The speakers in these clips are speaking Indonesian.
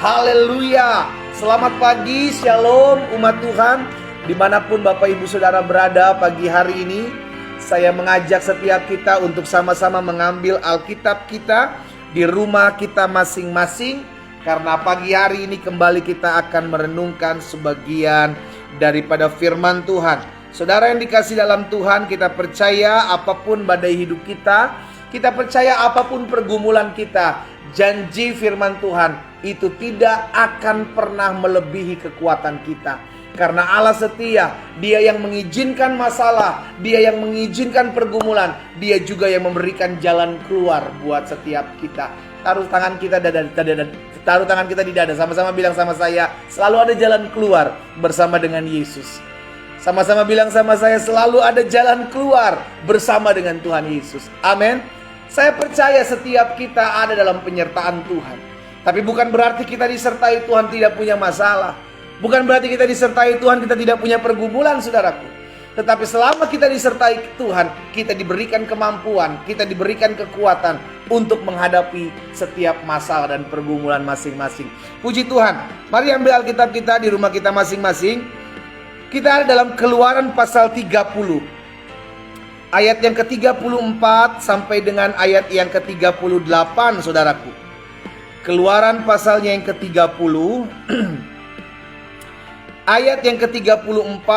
Haleluya. Selamat pagi, shalom umat Tuhan. Dimanapun Bapak Ibu Saudara berada pagi hari ini, saya mengajak setiap kita untuk sama-sama mengambil Alkitab kita di rumah kita masing-masing. Karena pagi hari ini kembali kita akan merenungkan sebagian daripada firman Tuhan. Saudara yang dikasih dalam Tuhan, kita percaya apapun badai hidup kita percaya apapun pergumulan kita, janji firman Tuhan itu tidak akan pernah melebihi kekuatan kita. Karena Allah setia, Dia yang mengizinkan masalah, Dia yang mengizinkan pergumulan, Dia juga yang memberikan jalan keluar buat setiap kita. Taruh tangan kita di dada, sama-sama bilang sama saya, selalu ada jalan keluar bersama dengan Yesus. Sama-sama bilang sama saya, selalu ada jalan keluar bersama dengan Tuhan Yesus. Amin. Saya percaya setiap kita ada dalam penyertaan Tuhan. Tapi bukan berarti kita disertai Tuhan tidak punya masalah. Bukan berarti kita disertai Tuhan kita tidak punya pergumulan, saudaraku. Tetapi selama kita disertai Tuhan, kita diberikan kemampuan, kita diberikan kekuatan untuk menghadapi setiap masalah dan pergumulan masing-masing. Puji Tuhan. Mari ambil Alkitab kita di rumah kita masing-masing. Kita ada dalam Keluaran pasal 30. Ayat yang ke-34 sampai dengan ayat yang ke-38, saudaraku. Keluaran pasalnya yang ke-30. Ayat yang ke-34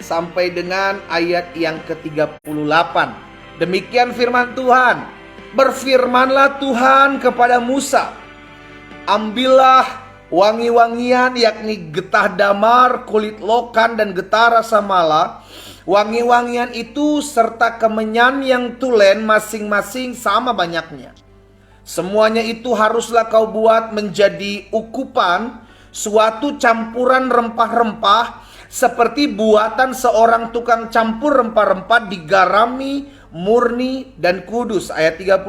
sampai dengan ayat yang ke-38. Demikian firman Tuhan. Berfirmanlah Tuhan kepada Musa, ambillah wangi-wangian, yakni getah damar, kulit lokan, dan getah rasa mala. Wangi-wangian itu serta kemenyan yang tulen masing-masing sama banyaknya. Semuanya itu haruslah kau buat menjadi ukupan, suatu campuran rempah-rempah, seperti buatan seorang tukang campur rempah-rempah, digarami, murni, dan kudus. Ayat 36.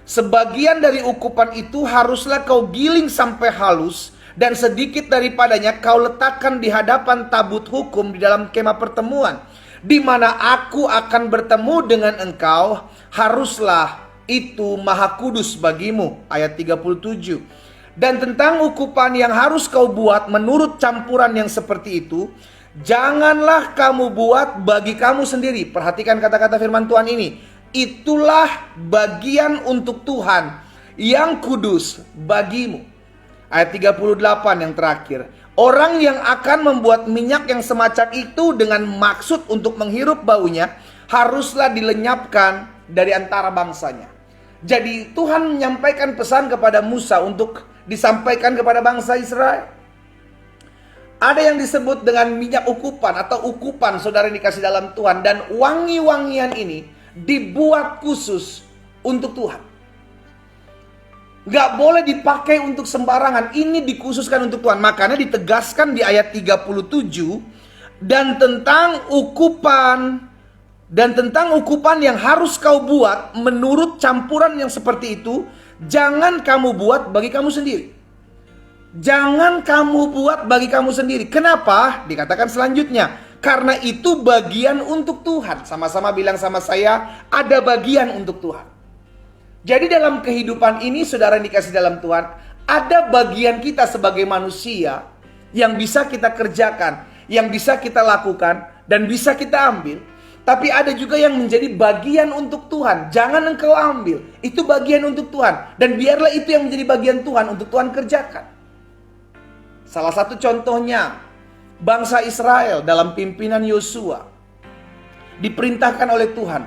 Sebagian dari ukupan itu haruslah kau giling sampai halus, dan sedikit daripadanya kau letakkan di hadapan tabut hukum di dalam kemah pertemuan, di mana aku akan bertemu dengan engkau. Haruslah itu maha kudus bagimu. Ayat 37. Dan tentang ukupan yang harus kau buat menurut campuran yang seperti itu, janganlah kamu buat bagi kamu sendiri. Perhatikan kata-kata firman Tuhan ini. Itulah bagian untuk Tuhan yang kudus bagimu. Ayat 38 yang terakhir. Orang yang akan membuat minyak yang semacam itu dengan maksud untuk menghirup baunya, haruslah dilenyapkan dari antara bangsanya. Jadi Tuhan menyampaikan pesan kepada Musa untuk disampaikan kepada bangsa Israel. Ada yang disebut dengan minyak ukupan atau ukupan, saudara yang dikasih dalam Tuhan. Dan wangi-wangian ini dibuat khusus untuk Tuhan. Gak boleh dipakai untuk sembarangan. Ini dikhususkan untuk Tuhan. Makanya ditegaskan di ayat 37. Dan tentang ukupan yang harus kau buat menurut campuran yang seperti itu, jangan kamu buat bagi kamu sendiri. Jangan kamu buat bagi kamu sendiri. Kenapa? Dikatakan selanjutnya, karena itu bagian untuk Tuhan. Sama-sama bilang sama saya, ada bagian untuk Tuhan. Jadi dalam kehidupan ini, saudara yang dikasih dalam Tuhan, ada bagian kita sebagai manusia yang bisa kita kerjakan, yang bisa kita lakukan, dan bisa kita ambil. Tapi ada juga yang menjadi bagian untuk Tuhan. Jangan engkau ambil. Itu bagian untuk Tuhan. Dan biarlah itu yang menjadi bagian Tuhan untuk Tuhan kerjakan. Salah satu contohnya, bangsa Israel dalam pimpinan Yosua diperintahkan oleh Tuhan.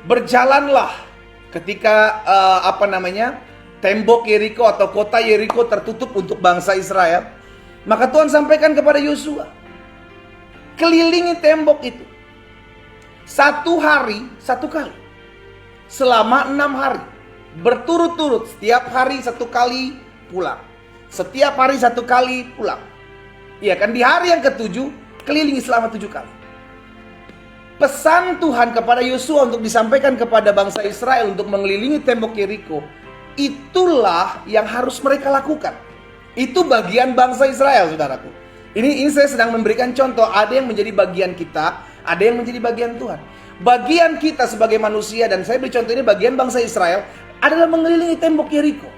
Berjalanlah ketika tembok Yeriko atau kota Yeriko tertutup untuk bangsa Israel. Maka Tuhan sampaikan kepada Yosua, kelilingi tembok itu 1 hari 1 kali selama 6 hari berturut-turut. Setiap hari 1 kali pulang, setiap hari 1 kali pulang. Iya kan, di hari yang ke-7 kelilingi selama 7 kali. Pesan Tuhan kepada Yosua untuk disampaikan kepada bangsa Israel untuk mengelilingi tembok Yeriko, itulah yang harus mereka lakukan. Itu bagian bangsa Israel, saudaraku. Ini saya sedang memberikan contoh. Ada yang menjadi bagian kita, ada yang menjadi bagian Tuhan. Bagian kita sebagai manusia, dan saya beri contoh ini bagian bangsa Israel, adalah mengelilingi tembok Yeriko.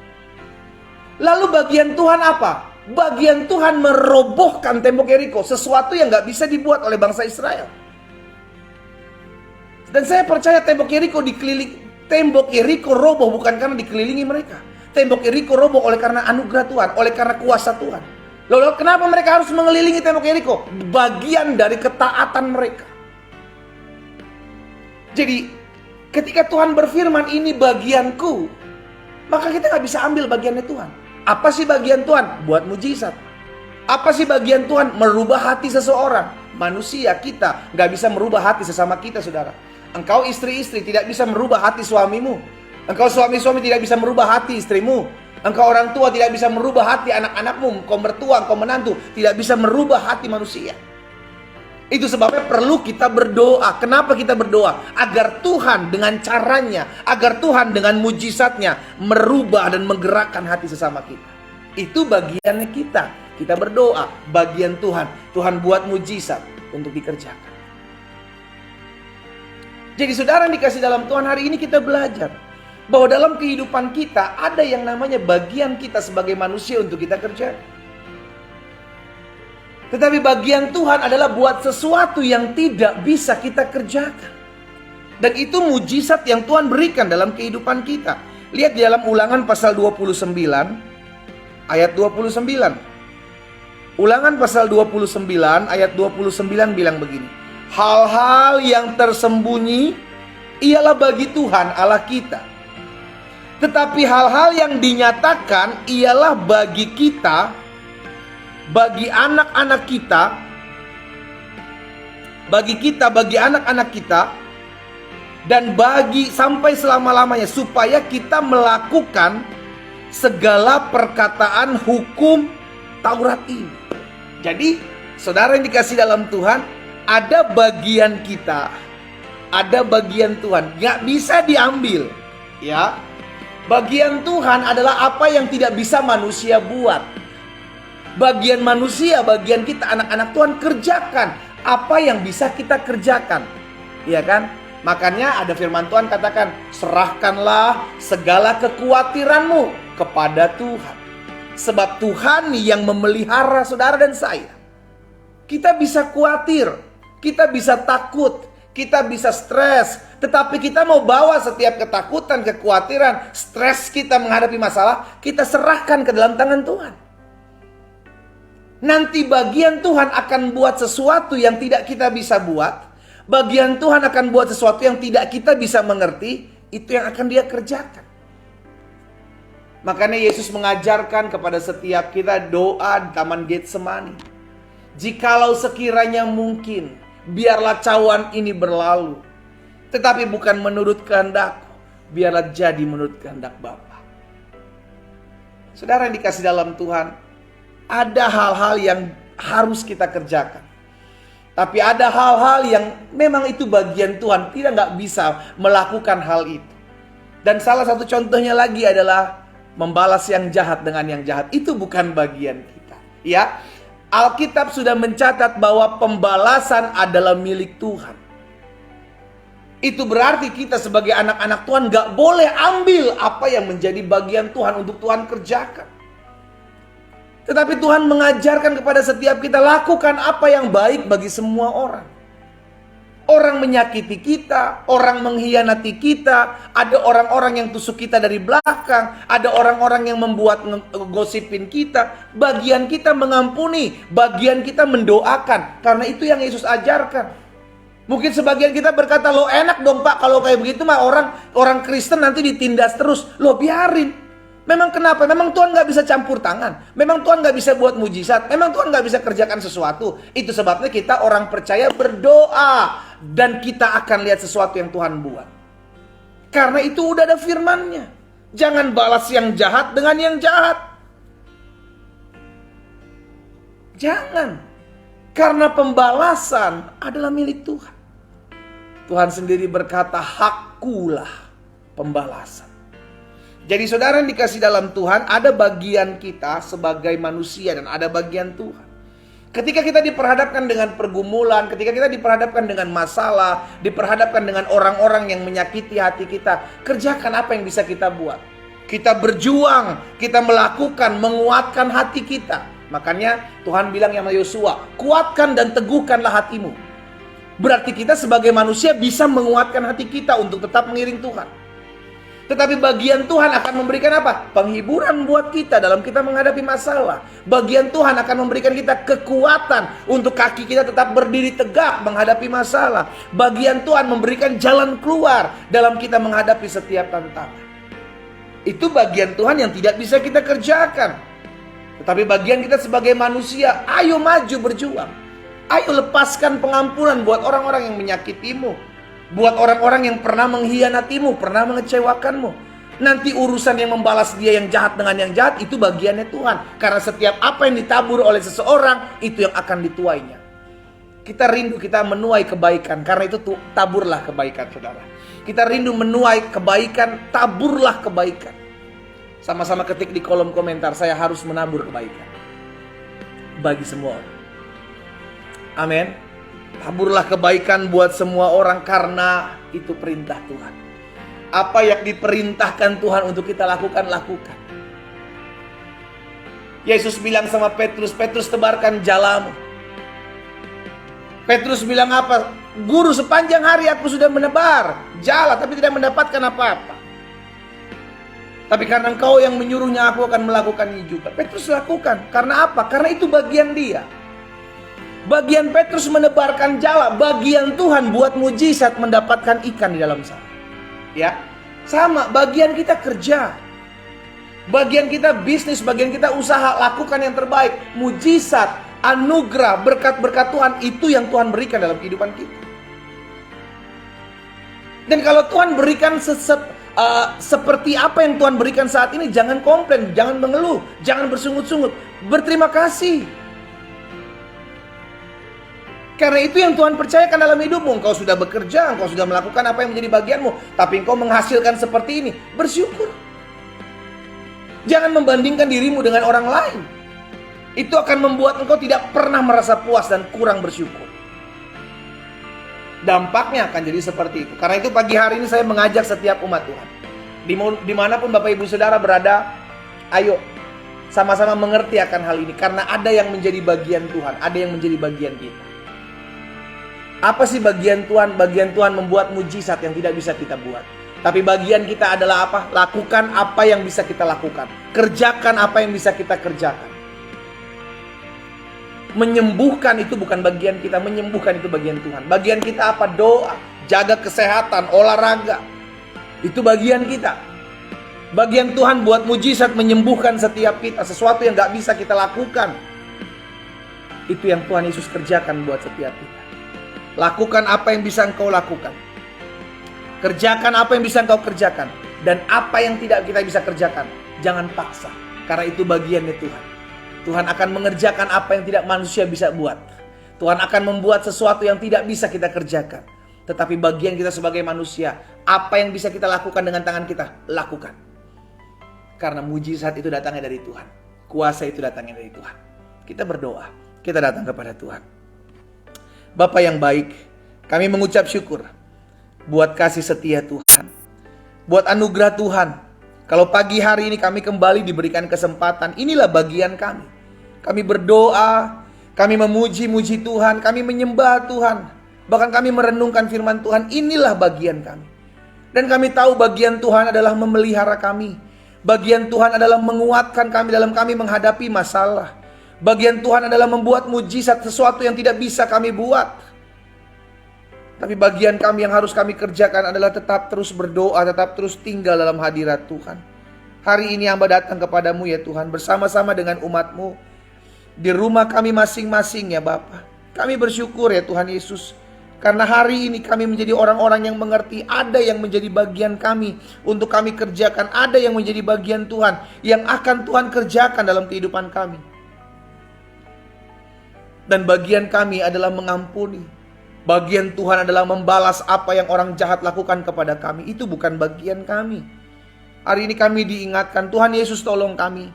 Lalu bagian Tuhan apa? Bagian Tuhan merobohkan tembok Yeriko, sesuatu yang nggak bisa dibuat oleh bangsa Israel. Dan saya percaya tembok Yeriko roboh bukan karena dikelilingi mereka. Tembok Yeriko roboh oleh karena anugerah Tuhan, oleh karena kuasa Tuhan. Lalu kenapa mereka harus mengelilingi tembok Yeriko? Bagian dari ketaatan mereka. Jadi ketika Tuhan berfirman ini bagianku, maka kita nggak bisa ambil bagiannya Tuhan. Apa sih bagian Tuhan? Buat mujizat. Apa sih bagian Tuhan? Merubah hati seseorang. Manusia kita nggak bisa merubah hati sesama kita, saudara. Engkau istri-istri tidak bisa merubah hati suamimu. Engkau suami-suami tidak bisa merubah hati istrimu. Engkau orang tua tidak bisa merubah hati anak-anakmu. Engkau mertua, engkau menantu tidak bisa merubah hati manusia. Itu sebabnya perlu kita berdoa. Kenapa kita berdoa? Agar Tuhan dengan caranya, agar Tuhan dengan mujizatnya merubah dan menggerakkan hati sesama kita. Itu bagiannya kita. Kita berdoa, bagian Tuhan. Tuhan buat mujizat untuk dikerjakan. Jadi saudara yang dikasih dalam Tuhan, hari ini kita belajar bahwa dalam kehidupan kita ada yang namanya bagian kita sebagai manusia untuk kita kerjakan. Tetapi bagian Tuhan adalah buat sesuatu yang tidak bisa kita kerjakan. Dan itu mujizat yang Tuhan berikan dalam kehidupan kita. Lihat di dalam Ulangan pasal 29 ayat 29. Ulangan pasal 29 ayat 29 bilang begini. Hal-hal yang tersembunyi ialah bagi Tuhan Allah kita. Tetapi hal-hal yang dinyatakan ialah bagi kita, bagi anak-anak kita, bagi anak-anak kita, dan bagi sampai selama-lamanya, supaya kita melakukan segala perkataan hukum Taurat ini. Jadi, saudara yang dikasih dalam Tuhan, ada bagian kita, ada bagian Tuhan, gak bisa diambil, ya. Bagian Tuhan adalah apa yang tidak bisa manusia buat. Bagian manusia, bagian kita anak-anak Tuhan kerjakan apa yang bisa kita kerjakan. Iya kan? Makanya ada firman Tuhan katakan, serahkanlah segala kekhawatiranmu kepada Tuhan. Sebab Tuhan yang memelihara saudara dan saya. Kita bisa khawatir, kita bisa takut, kita bisa stres. Tetapi kita mau bawa setiap ketakutan, kekhawatiran, stres kita menghadapi masalah, kita serahkan ke dalam tangan Tuhan. Nanti bagian Tuhan akan buat sesuatu yang tidak kita bisa buat. Bagian Tuhan akan buat sesuatu yang tidak kita bisa mengerti. Itu yang akan dia kerjakan. Makanya Yesus mengajarkan kepada setiap kita doa di Taman Getsemani. Jikalau sekiranya mungkin, biarlah cawan ini berlalu. Tetapi bukan menurut kehendakku, biarlah jadi menurut kehendak Bapa. Saudara yang dikasih dalam Tuhan, ada hal-hal yang harus kita kerjakan. Tapi ada hal-hal yang memang itu bagian Tuhan. Kita nggak bisa melakukan hal itu. Dan salah satu contohnya lagi adalah membalas yang jahat dengan yang jahat. Itu bukan bagian kita. Ya, Alkitab sudah mencatat bahwa pembalasan adalah milik Tuhan. Itu berarti kita sebagai anak-anak Tuhan nggak boleh ambil apa yang menjadi bagian Tuhan untuk Tuhan kerjakan. Tetapi Tuhan mengajarkan kepada setiap kita, lakukan apa yang baik bagi semua orang. Orang menyakiti kita, orang mengkhianati kita, ada orang-orang yang tusuk kita dari belakang, ada orang-orang yang membuat gosipin kita. Bagian kita mengampuni, bagian kita mendoakan. Karena itu yang Yesus ajarkan. Mungkin sebagian kita berkata, lo enak dong Pak, kalau kayak begitu mah orang Kristen nanti ditindas terus. Lo biarin. Memang kenapa? Memang Tuhan gak bisa campur tangan. Memang Tuhan gak bisa buat mujizat. Memang Tuhan gak bisa kerjakan sesuatu. Itu sebabnya kita orang percaya berdoa. Dan kita akan lihat sesuatu yang Tuhan buat. Karena itu udah ada firman-Nya. Jangan balas yang jahat dengan yang jahat. Jangan. Karena pembalasan adalah milik Tuhan. Tuhan sendiri berkata, hakkulah pembalasan. Jadi saudara yang dikasih dalam Tuhan, ada bagian kita sebagai manusia dan ada bagian Tuhan. Ketika kita diperhadapkan dengan pergumulan, ketika kita diperhadapkan dengan masalah, diperhadapkan dengan orang-orang yang menyakiti hati kita, kerjakan apa yang bisa kita buat. Kita berjuang, kita melakukan, menguatkan hati kita. Makanya Tuhan bilang sama Yosua, kuatkan dan teguhkanlah hatimu. Berarti kita sebagai manusia bisa menguatkan hati kita untuk tetap mengiring Tuhan. Tetapi bagian Tuhan akan memberikan apa? Penghiburan buat kita dalam kita menghadapi masalah. Bagian Tuhan akan memberikan kita kekuatan untuk kaki kita tetap berdiri tegak menghadapi masalah. Bagian Tuhan memberikan jalan keluar dalam kita menghadapi setiap tantangan. Itu bagian Tuhan yang tidak bisa kita kerjakan. Tetapi bagian kita sebagai manusia, ayo maju berjuang. Ayo lepaskan pengampunan buat orang-orang yang menyakitimu. Buat orang-orang yang pernah mengkhianatimu, pernah mengecewakanmu. Nanti urusan yang membalas dia yang jahat dengan yang jahat, itu bagiannya Tuhan. Karena setiap apa yang ditabur oleh seseorang, itu yang akan dituainya. Kita rindu kita menuai kebaikan. Karena itu taburlah kebaikan, saudara. Kita rindu menuai kebaikan, taburlah kebaikan. Sama-sama ketik di kolom komentar, saya harus menabur kebaikan bagi semua orang. Amin. Taburlah kebaikan buat semua orang karena itu perintah Tuhan. Apa yang diperintahkan Tuhan untuk kita lakukan, lakukan. Yesus bilang sama Petrus, Petrus tebarkan jalamu. Petrus bilang apa? Guru, sepanjang hari aku sudah menebar jala tapi tidak mendapatkan apa-apa. Tapi karena engkau yang menyuruhnya, aku akan melakukannya juga. Petrus lakukan. Karena apa? Karena itu bagian dia. Bagian Petrus menebarkan jala, bagian Tuhan buat mujizat mendapatkan ikan di dalam sana. Ya, sama bagian kita kerja, bagian kita bisnis, bagian kita usaha, lakukan yang terbaik. Mujizat, anugerah, berkat-berkat Tuhan itu yang Tuhan berikan dalam kehidupan kita. Dan kalau Tuhan berikan seperti apa yang Tuhan berikan saat ini, jangan komplain, jangan mengeluh, jangan bersungut-sungut, berterima kasih. Karena itu yang Tuhan percayakan dalam hidupmu. Engkau sudah bekerja, engkau sudah melakukan apa yang menjadi bagianmu, tapi engkau menghasilkan seperti ini. Bersyukur. Jangan membandingkan dirimu dengan orang lain. Itu akan membuat engkau tidak pernah merasa puas dan kurang bersyukur. Dampaknya akan jadi seperti itu. Karena itu pagi hari ini saya mengajak setiap umat Tuhan, dimanapun Bapak Ibu Saudara berada, ayo sama-sama mengerti akan hal ini. Karena ada yang menjadi bagian Tuhan, ada yang menjadi bagian kita. Apa sih bagian Tuhan? Bagian Tuhan membuat mujizat yang tidak bisa kita buat. Tapi bagian kita adalah apa? Lakukan apa yang bisa kita lakukan. Kerjakan apa yang bisa kita kerjakan. Menyembuhkan itu bukan bagian kita. Menyembuhkan itu bagian Tuhan. Bagian kita apa? Doa, jaga kesehatan, olahraga. Itu bagian kita. Bagian Tuhan buat mujizat menyembuhkan setiap kita. Sesuatu yang gak bisa kita lakukan, itu yang Tuhan Yesus kerjakan buat setiap kita. Lakukan apa yang bisa engkau lakukan. Kerjakan apa yang bisa engkau kerjakan. Dan apa yang tidak kita bisa kerjakan, jangan paksa. Karena itu bagiannya Tuhan. Tuhan akan mengerjakan apa yang tidak manusia bisa buat. Tuhan akan membuat sesuatu yang tidak bisa kita kerjakan. Tetapi bagian kita sebagai manusia, apa yang bisa kita lakukan dengan tangan kita, lakukan. Karena mujizat itu datangnya dari Tuhan. Kuasa itu datangnya dari Tuhan. Kita berdoa, kita datang kepada Tuhan. Bapa yang baik, kami mengucap syukur buat kasih setia Tuhan, buat anugerah Tuhan. Kalau pagi hari ini kami kembali diberikan kesempatan, inilah bagian kami. Kami berdoa, kami memuji-muji Tuhan, kami menyembah Tuhan. Bahkan kami merenungkan firman Tuhan, inilah bagian kami. Dan kami tahu bagian Tuhan adalah memelihara kami. Bagian Tuhan adalah menguatkan kami dalam kami menghadapi masalah. Bagian Tuhan adalah membuat mujizat, sesuatu yang tidak bisa kami buat. Tapi bagian kami yang harus kami kerjakan adalah tetap terus berdoa, tetap terus tinggal dalam hadirat Tuhan. Hari ini hamba datang kepadamu ya Tuhan, bersama-sama dengan umatmu. Di rumah kami masing-masing ya Bapa. Kami bersyukur ya Tuhan Yesus. Karena hari ini kami menjadi orang-orang yang mengerti, ada yang menjadi bagian kami untuk kami kerjakan. Ada yang menjadi bagian Tuhan yang akan Tuhan kerjakan dalam kehidupan kami. Dan bagian kami adalah mengampuni. Bagian Tuhan adalah membalas apa yang orang jahat lakukan kepada kami. Itu bukan bagian kami. Hari ini kami diingatkan, Tuhan Yesus tolong kami.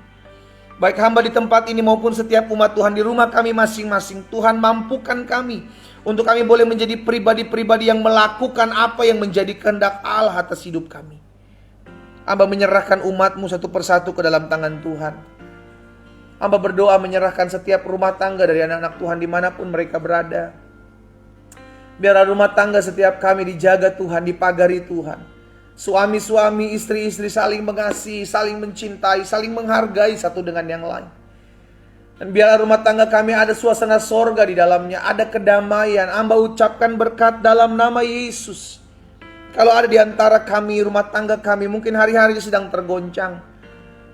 Baik hamba di tempat ini maupun setiap umat Tuhan di rumah kami masing-masing. Tuhan mampukan kami untuk kami boleh menjadi pribadi-pribadi yang melakukan apa yang menjadi kehendak Allah atas hidup kami. Hamba menyerahkan umat-Mu satu persatu ke dalam tangan Tuhan. Hamba berdoa menyerahkan setiap rumah tangga dari anak-anak Tuhan dimanapun mereka berada. Biarlah rumah tangga setiap kami dijaga Tuhan, dipagari Tuhan. Suami-suami, istri-istri saling mengasihi, saling mencintai, saling menghargai satu dengan yang lain. Dan biarlah rumah tangga kami ada suasana sorga di dalamnya, ada kedamaian. Hamba ucapkan berkat dalam nama Yesus. Kalau ada di antara kami, rumah tangga kami mungkin hari-hari sedang tergoncang,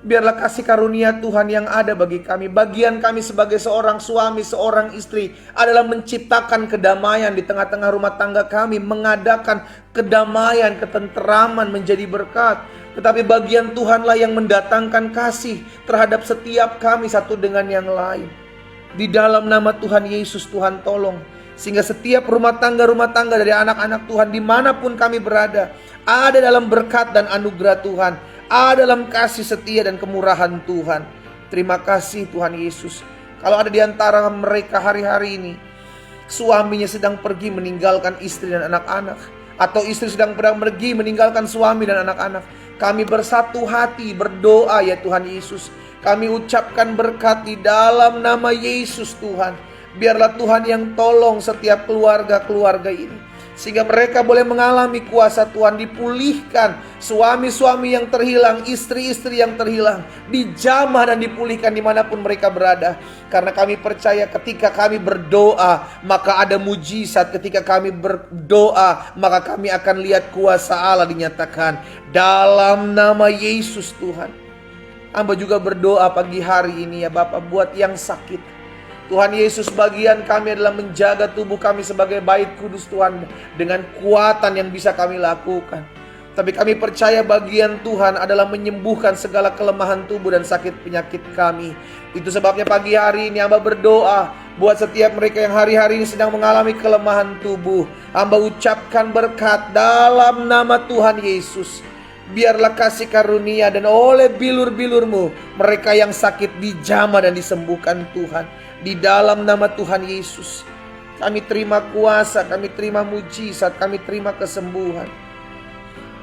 biarlah kasih karunia Tuhan yang ada bagi kami. Bagian kami sebagai seorang suami, seorang istri adalah menciptakan kedamaian di tengah-tengah rumah tangga kami, mengadakan kedamaian, ketenteraman menjadi berkat. Tetapi bagian Tuhanlah yang mendatangkan kasih terhadap setiap kami satu dengan yang lain. Di dalam nama Tuhan Yesus, Tuhan tolong, sehingga setiap rumah tangga dari anak-anak Tuhan dimanapun kami berada, ada dalam berkat dan anugerah Tuhan, ada dalam kasih setia dan kemurahan Tuhan. Terima kasih Tuhan Yesus. Kalau ada di antara mereka hari-hari ini, suaminya sedang pergi meninggalkan istri dan anak-anak, atau istri sedang pergi meninggalkan suami dan anak-anak, kami bersatu hati berdoa ya Tuhan Yesus. Kami ucapkan berkat di dalam nama Yesus Tuhan. Biarlah Tuhan yang tolong setiap keluarga-keluarga ini, sehingga mereka boleh mengalami kuasa Tuhan, dipulihkan suami-suami yang terhilang, istri-istri yang terhilang, dijamah dan dipulihkan dimanapun mereka berada. Karena kami percaya ketika kami berdoa, maka ada mujizat. Ketika kami berdoa, maka kami akan lihat kuasa Allah dinyatakan. Dalam nama Yesus Tuhan. Hamba juga berdoa pagi hari ini ya Bapak, buat yang sakit. Tuhan Yesus, bagian kami adalah menjaga tubuh kami sebagai bait kudus Tuhan dengan kuatan yang bisa kami lakukan. Tapi kami percaya bagian Tuhan adalah menyembuhkan segala kelemahan tubuh dan sakit penyakit kami. Itu sebabnya pagi hari ini hamba berdoa buat setiap mereka yang hari-hari ini sedang mengalami kelemahan tubuh. Hamba ucapkan berkat dalam nama Tuhan Yesus. Biarlah kasih karunia dan oleh bilur-bilur-Mu mereka yang sakit dijamah dan disembuhkan Tuhan. Di dalam nama Tuhan Yesus, kami terima kuasa, kami terima mujizat, kami terima kesembuhan.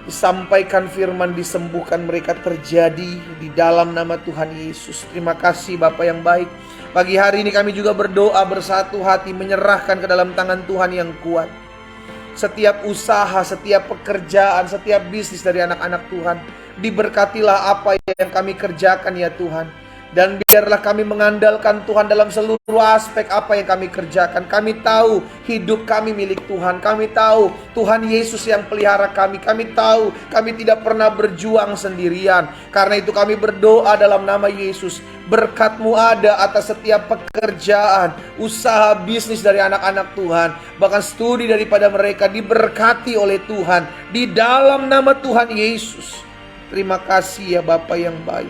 Disampaikan firman, disembuhkan mereka terjadi di dalam nama Tuhan Yesus. Terima kasih Bapa yang baik. Pagi hari ini kami juga berdoa bersatu hati, menyerahkan ke dalam tangan Tuhan yang kuat. Setiap usaha, setiap pekerjaan, setiap bisnis dari anak-anak Tuhan, diberkatilah apa yang kami kerjakan ya Tuhan. Dan biarlah kami mengandalkan Tuhan dalam seluruh aspek apa yang kami kerjakan. Kami tahu hidup kami milik Tuhan. Kami tahu Tuhan Yesus yang pelihara kami. Kami tahu kami tidak pernah berjuang sendirian. Karena itu kami berdoa dalam nama Yesus. Berkat-Mu ada atas setiap pekerjaan, usaha, bisnis dari anak-anak Tuhan. Bahkan studi daripada mereka diberkati oleh Tuhan. Di dalam nama Tuhan Yesus. Terima kasih ya Bapa yang baik.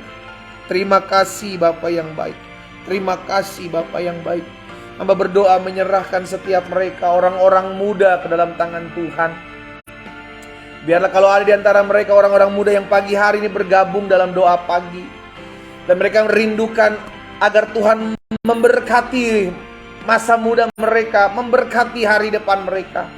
Terima kasih Bapa yang baik. Terima kasih Bapa yang baik. Hamba berdoa menyerahkan setiap mereka, orang-orang muda, ke dalam tangan Tuhan. Biarlah kalau ada di antara mereka orang-orang muda yang pagi hari ini bergabung dalam doa pagi, dan mereka merindukan agar Tuhan memberkati masa muda mereka, memberkati hari depan mereka.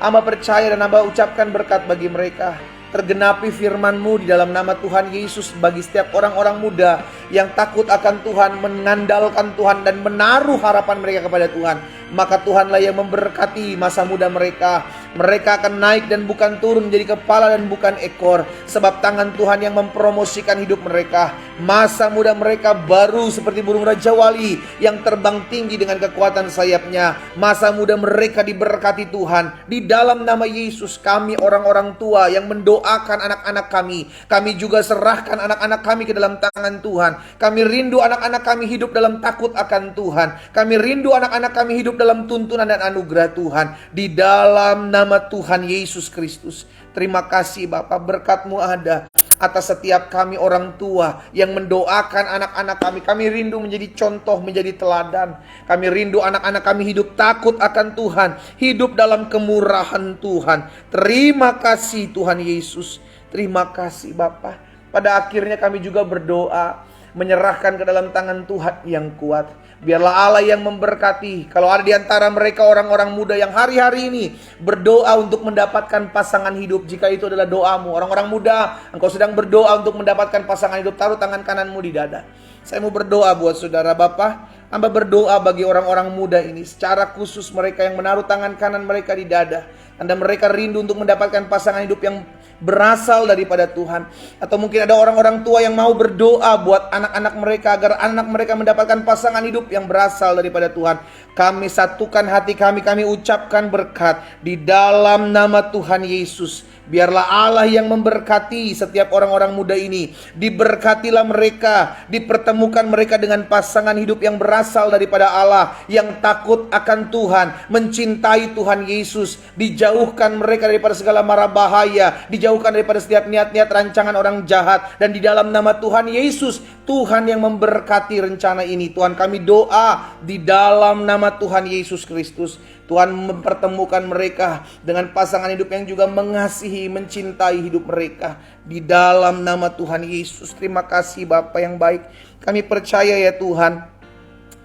Hamba percaya dan hamba ucapkan berkat bagi mereka. Tergenapi firman-Mu di dalam nama Tuhan Yesus bagi setiap orang-orang muda yang takut akan Tuhan, mengandalkan Tuhan dan menaruh harapan mereka kepada Tuhan. Maka Tuhanlah yang memberkati masa muda mereka. Mereka akan naik dan bukan turun, menjadi kepala dan bukan ekor. Sebab tangan Tuhan yang mempromosikan hidup mereka. Masa muda mereka baru seperti burung Raja Wali yang terbang tinggi dengan kekuatan sayapnya. Masa muda mereka diberkati Tuhan. Di dalam nama Yesus, kami orang-orang tua yang mendoakan anak-anak kami, kami juga serahkan anak-anak kami ke dalam tangan Tuhan. Kami rindu anak-anak kami hidup dalam takut akan Tuhan. Kami rindu anak-anak kami hidup dalam tuntunan dan anugerah Tuhan. Di dalam nama Tuhan Yesus Kristus. Terima kasih Bapa, berkat-Mu ada atas setiap kami orang tua yang mendoakan anak-anak kami. Kami rindu menjadi contoh, menjadi teladan. Kami rindu anak-anak kami hidup takut akan Tuhan, hidup dalam kemurahan Tuhan. Terima kasih Tuhan Yesus. Terima kasih Bapa. Pada akhirnya kami juga berdoa, menyerahkan ke dalam tangan Tuhan yang kuat. Biarlah Allah yang memberkati. Kalau ada di antara mereka orang-orang muda yang hari-hari ini berdoa untuk mendapatkan pasangan hidup, jika itu adalah doamu, orang-orang muda, engkau sedang berdoa untuk mendapatkan pasangan hidup, taruh tangan kananmu di dada. Saya mau berdoa buat saudara Bapak. Hamba berdoa bagi orang-orang muda ini, secara khusus mereka yang menaruh tangan kanan mereka di dada. Anda mereka rindu untuk mendapatkan pasangan hidup yang berasal daripada Tuhan. Atau mungkin ada orang-orang tua yang mau berdoa buat anak-anak mereka, agar anak mereka mendapatkan pasangan hidup yang berasal daripada Tuhan. Kami satukan hati kami ucapkan berkat di dalam nama Tuhan Yesus. Biarlah Allah yang memberkati setiap orang-orang muda ini. Diberkatilah mereka, dipertemukan mereka dengan pasangan hidup yang berasal daripada Allah, yang takut akan Tuhan, mencintai Tuhan Yesus. Dijauhkan mereka daripada segala mara bahaya, dijauhkan daripada setiap niat-niat rancangan orang jahat. Dan di dalam nama Tuhan Yesus, Tuhan yang memberkati rencana ini. Tuhan, kami doa di dalam nama Tuhan Yesus Kristus. Tuhan mempertemukan mereka dengan pasangan hidup yang juga mengasihi, mencintai hidup mereka. Di dalam nama Tuhan Yesus. Terima kasih Bapa yang baik. Kami percaya ya Tuhan,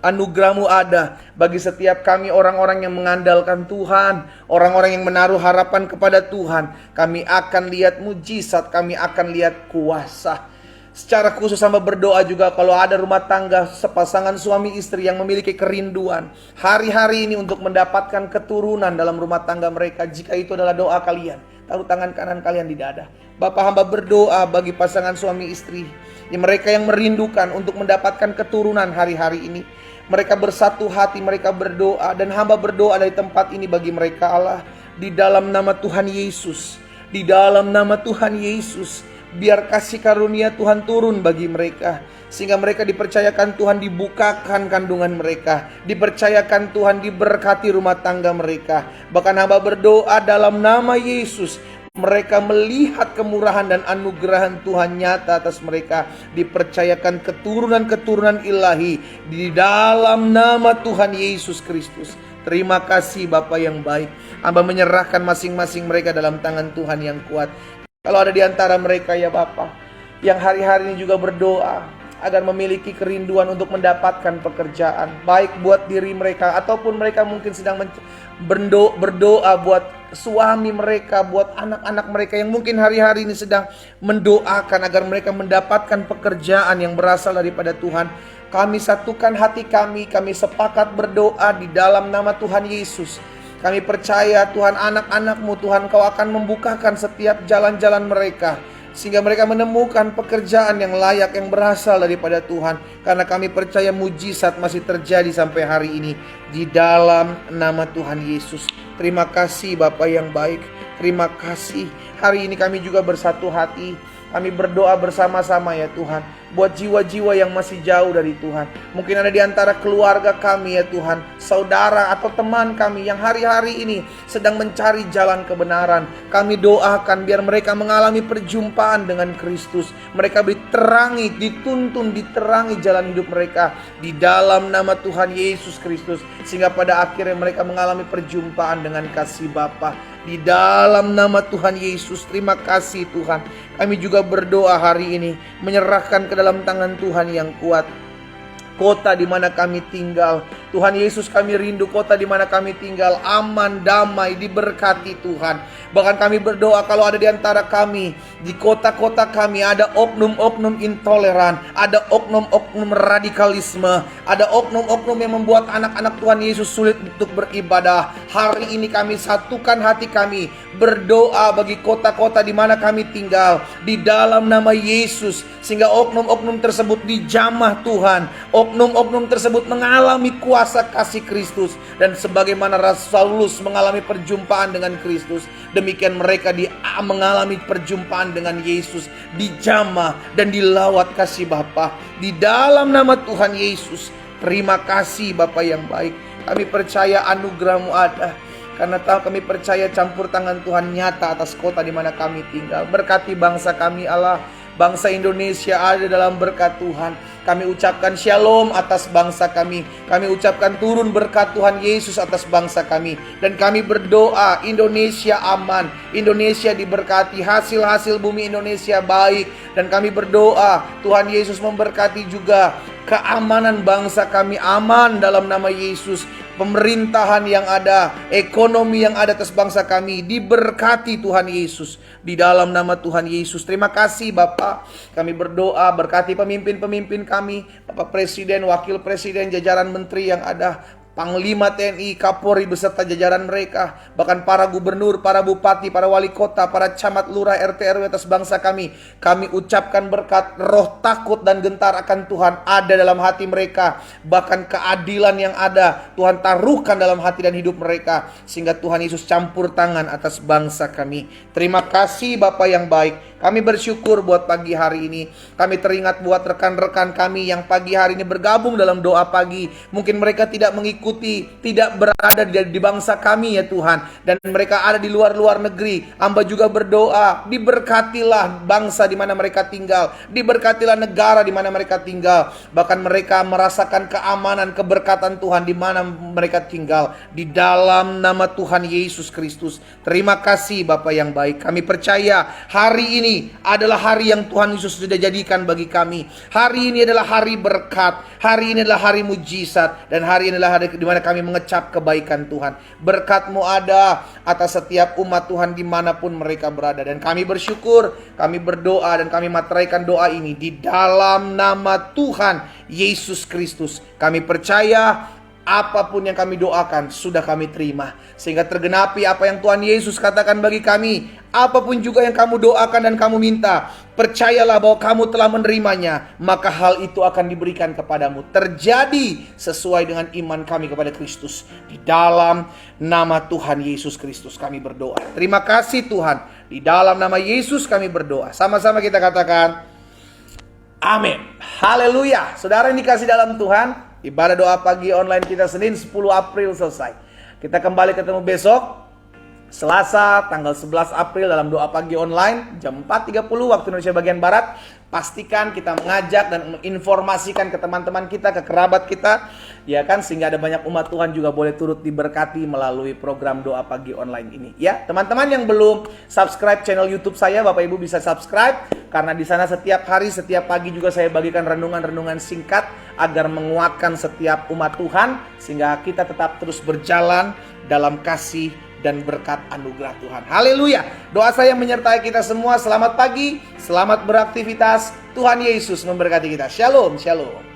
anugerah-Mu ada bagi setiap kami orang-orang yang mengandalkan Tuhan, orang-orang yang menaruh harapan kepada Tuhan. Kami akan lihat mujizat, kami akan lihat kuasa. Secara khusus hamba berdoa juga kalau ada rumah tangga sepasangan suami istri yang memiliki kerinduan hari-hari ini untuk mendapatkan keturunan dalam rumah tangga mereka. Jika itu adalah doa kalian, taruh tangan kanan kalian di dada. Bapak hamba berdoa bagi pasangan suami istri yang mereka yang merindukan untuk mendapatkan keturunan hari-hari ini. Mereka bersatu hati, mereka berdoa, dan hamba berdoa dari tempat ini bagi mereka Allah. Di dalam nama Tuhan Yesus, di dalam nama Tuhan Yesus, biar kasih karunia Tuhan turun bagi mereka, sehingga mereka dipercayakan Tuhan dibukakan kandungan mereka, dipercayakan Tuhan diberkati rumah tangga mereka. Bahkan hamba berdoa dalam nama Yesus, mereka melihat kemurahan dan anugerah Tuhan nyata atas mereka, dipercayakan keturunan-keturunan ilahi di dalam nama Tuhan Yesus Kristus. Terima kasih Bapa yang baik. Hamba menyerahkan masing-masing mereka dalam tangan Tuhan yang kuat. Kalau ada di antara mereka ya Bapa, yang hari-hari ini juga berdoa agar memiliki kerinduan untuk mendapatkan pekerjaan, baik buat diri mereka ataupun mereka mungkin sedang berdoa buat suami mereka, buat anak-anak mereka yang mungkin hari-hari ini sedang mendoakan agar mereka mendapatkan pekerjaan yang berasal daripada Tuhan. Kami satukan hati kami sepakat berdoa di dalam nama Tuhan Yesus. Kami percaya Tuhan, anak-anak-Mu Tuhan, Kau akan membukakan setiap jalan-jalan mereka, sehingga mereka menemukan pekerjaan yang layak, yang berasal daripada Tuhan. Karena kami percaya mujizat masih terjadi sampai hari ini. Di dalam nama Tuhan Yesus. Terima kasih Bapa yang baik. Terima kasih. Hari ini kami juga bersatu hati. Kami berdoa bersama-sama ya Tuhan, buat jiwa-jiwa yang masih jauh dari Tuhan. Mungkin ada di antara keluarga kami ya Tuhan, saudara atau teman kami yang hari-hari ini sedang mencari jalan kebenaran. Kami doakan biar mereka mengalami perjumpaan dengan Kristus. Mereka diterangi, dituntun, diterangi jalan hidup mereka di dalam nama Tuhan Yesus Kristus. Sehingga pada akhirnya mereka mengalami perjumpaan dengan kasih Bapa. Di dalam nama Tuhan Yesus, terima kasih Tuhan. Kami juga berdoa hari ini, menyerahkan ke dalam tangan Tuhan yang kuat kota di mana kami tinggal. Tuhan Yesus, kami rindu kota di mana kami tinggal aman, damai, diberkati Tuhan. Bahkan kami berdoa kalau ada di antara kami, di kota-kota kami ada oknum-oknum intoleran, ada oknum-oknum radikalisme, ada oknum-oknum yang membuat anak-anak Tuhan Yesus sulit untuk beribadah. Hari ini kami satukan hati kami, berdoa bagi kota-kota di mana kami tinggal di dalam nama Yesus, sehingga oknum-oknum tersebut dijamah Tuhan. Oknum-oknum tersebut mengalami kuasa kasih Kristus, dan sebagaimana Rasul Saulus mengalami perjumpaan dengan Kristus, demikian mereka mengalami perjumpaan dengan Yesus, dijamah dan dilawat kasih Bapa di dalam nama Tuhan Yesus. Terima kasih Bapa yang baik. Kami percaya anugerah-Mu ada, karena kami percaya campur tangan Tuhan nyata atas kota di mana kami tinggal. Berkati bangsa kami Allah, bangsa Indonesia ada dalam berkat Tuhan. Kami ucapkan shalom atas bangsa kami. Kami ucapkan turun berkat Tuhan Yesus atas bangsa kami. Dan kami berdoa Indonesia aman, Indonesia diberkati, hasil-hasil bumi Indonesia baik. Dan kami berdoa Tuhan Yesus memberkati juga keamanan bangsa kami aman dalam nama Yesus. Pemerintahan yang ada, ekonomi yang ada atas bangsa kami diberkati Tuhan Yesus di dalam nama Tuhan Yesus. Terima kasih Bapak. Kami berdoa berkati pemimpin-pemimpin kami, Bapak Presiden, Wakil Presiden, jajaran menteri yang ada, Panglima TNI, Kapolri beserta jajaran mereka, bahkan para gubernur, para bupati, para wali kota, para camat, lurah, RT RW atas bangsa kami. Kami ucapkan berkat, roh takut dan gentar akan Tuhan ada dalam hati mereka. Bahkan keadilan yang ada Tuhan taruhkan dalam hati dan hidup mereka, sehingga Tuhan Yesus campur tangan atas bangsa kami. Terima kasih Bapa yang baik. Kami bersyukur buat pagi hari ini. Kami teringat buat rekan-rekan kami yang pagi hari ini bergabung dalam doa pagi. Mungkin mereka tidak mengikuti, tidak berada di bangsa kami ya Tuhan. Dan mereka ada di luar-luar negeri. Hamba juga berdoa, diberkatilah bangsa di mana mereka tinggal. Diberkatilah negara di mana mereka tinggal. Bahkan mereka merasakan keamanan, keberkatan Tuhan di mana mereka tinggal. Di dalam nama Tuhan Yesus Kristus. Terima kasih Bapa yang baik. Kami percaya hari ini adalah hari yang Tuhan Yesus sudah jadikan bagi kami. Hari ini adalah hari berkat. Hari ini adalah hari mujizat. Dan hari ini adalah hari di mana kami mengecap kebaikan Tuhan. Berkat-Mu ada atas setiap umat Tuhan dimanapun mereka berada. Dan kami bersyukur, kami berdoa dan kami materaikan doa ini di dalam nama Tuhan Yesus Kristus. Kami percaya apapun yang kami doakan sudah kami terima, sehingga tergenapi apa yang Tuhan Yesus katakan bagi kami. Apapun juga yang kamu doakan dan kamu minta, percayalah bahwa kamu telah menerimanya, maka hal itu akan diberikan kepadamu. Terjadi sesuai dengan iman kami kepada Kristus. Di dalam nama Tuhan Yesus Kristus kami berdoa. Terima kasih Tuhan. Di dalam nama Yesus kami berdoa. Sama-sama kita katakan amin. Haleluya. Saudara yang dikasih dalam Tuhan, ibadah doa pagi online kita Senin 10 April selesai. Kita kembali ketemu besok Selasa tanggal 11 April dalam doa pagi online jam 4.30 waktu Indonesia bagian Barat. Pastikan kita mengajak dan menginformasikan ke teman-teman kita, ke kerabat kita, ya kan, sehingga ada banyak umat Tuhan juga boleh turut diberkati melalui program doa pagi online ini. Ya, teman-teman yang belum subscribe channel YouTube saya, Bapak Ibu bisa subscribe, karena di sana setiap hari, setiap pagi juga saya bagikan renungan-renungan singkat agar menguatkan setiap umat Tuhan, sehingga kita tetap terus berjalan dalam kasih dan berkat anugerah Tuhan. Haleluya. Doa saya menyertai kita semua. Selamat pagi, selamat beraktivitas. Tuhan Yesus memberkati kita. Shalom, shalom.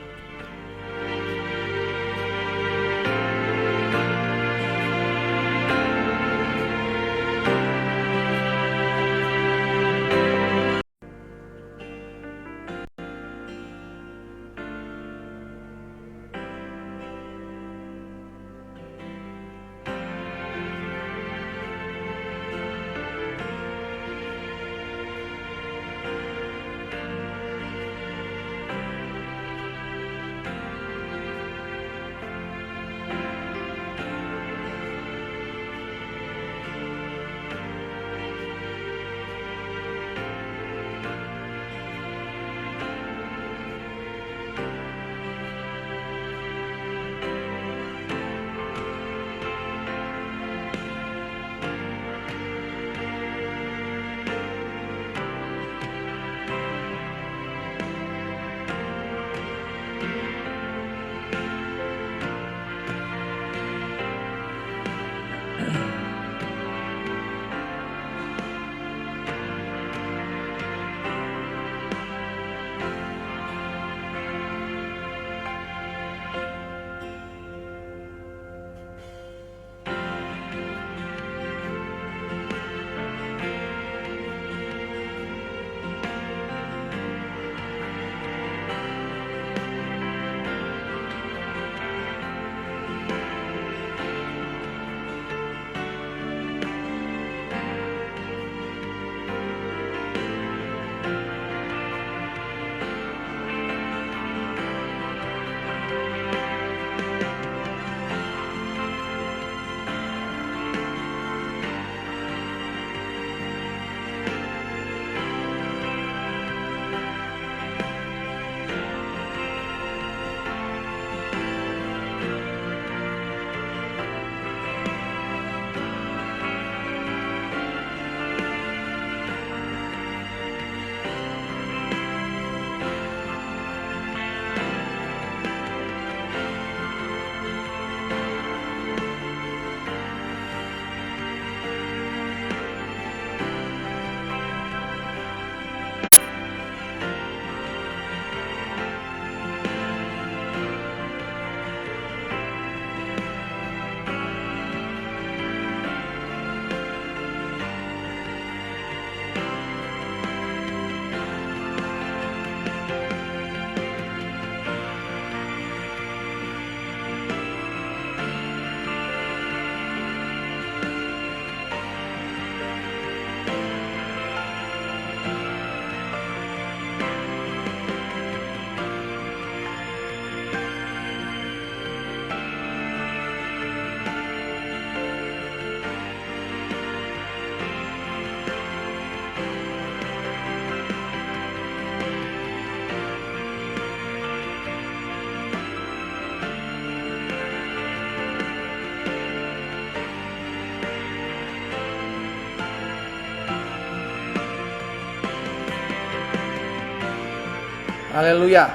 Haleluya.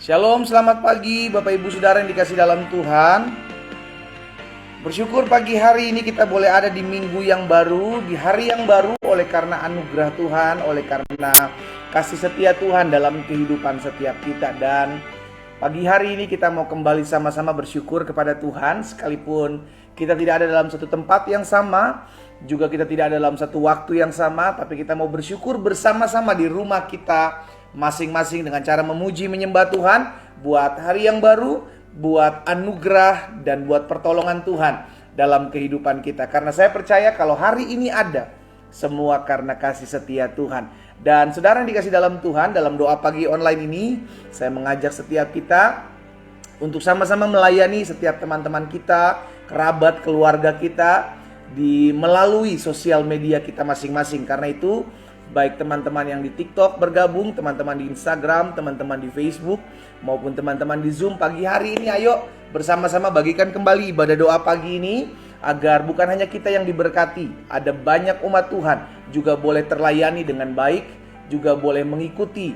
Shalom, selamat pagi Bapak Ibu Saudara yang dikasih dalam Tuhan. Bersyukur pagi hari ini kita boleh ada di minggu yang baru, di hari yang baru oleh karena anugerah Tuhan, oleh karena kasih setia Tuhan dalam kehidupan setiap kita. Dan pagi hari ini kita mau kembali sama-sama bersyukur kepada Tuhan, sekalipun kita tidak ada dalam satu tempat yang sama, juga kita tidak ada dalam satu waktu yang sama, tapi kita mau bersyukur bersama-sama di rumah kita masing-masing dengan cara memuji menyembah Tuhan buat hari yang baru, buat anugerah dan buat pertolongan Tuhan dalam kehidupan kita. Karena saya percaya kalau hari ini ada, semua karena kasih setia Tuhan. Dan saudara yang dikasih dalam Tuhan, dalam doa pagi online ini saya mengajak setiap kita untuk sama-sama melayani setiap teman-teman kita, kerabat, keluarga kita melalui sosial media kita masing-masing. Karena itu baik teman-teman yang di TikTok bergabung, teman-teman di Instagram, teman-teman di Facebook, maupun teman-teman di Zoom pagi hari ini, ayo bersama-sama bagikan kembali ibadah doa pagi ini, agar bukan hanya kita yang diberkati, ada banyak umat Tuhan juga boleh terlayani dengan baik, juga boleh mengikuti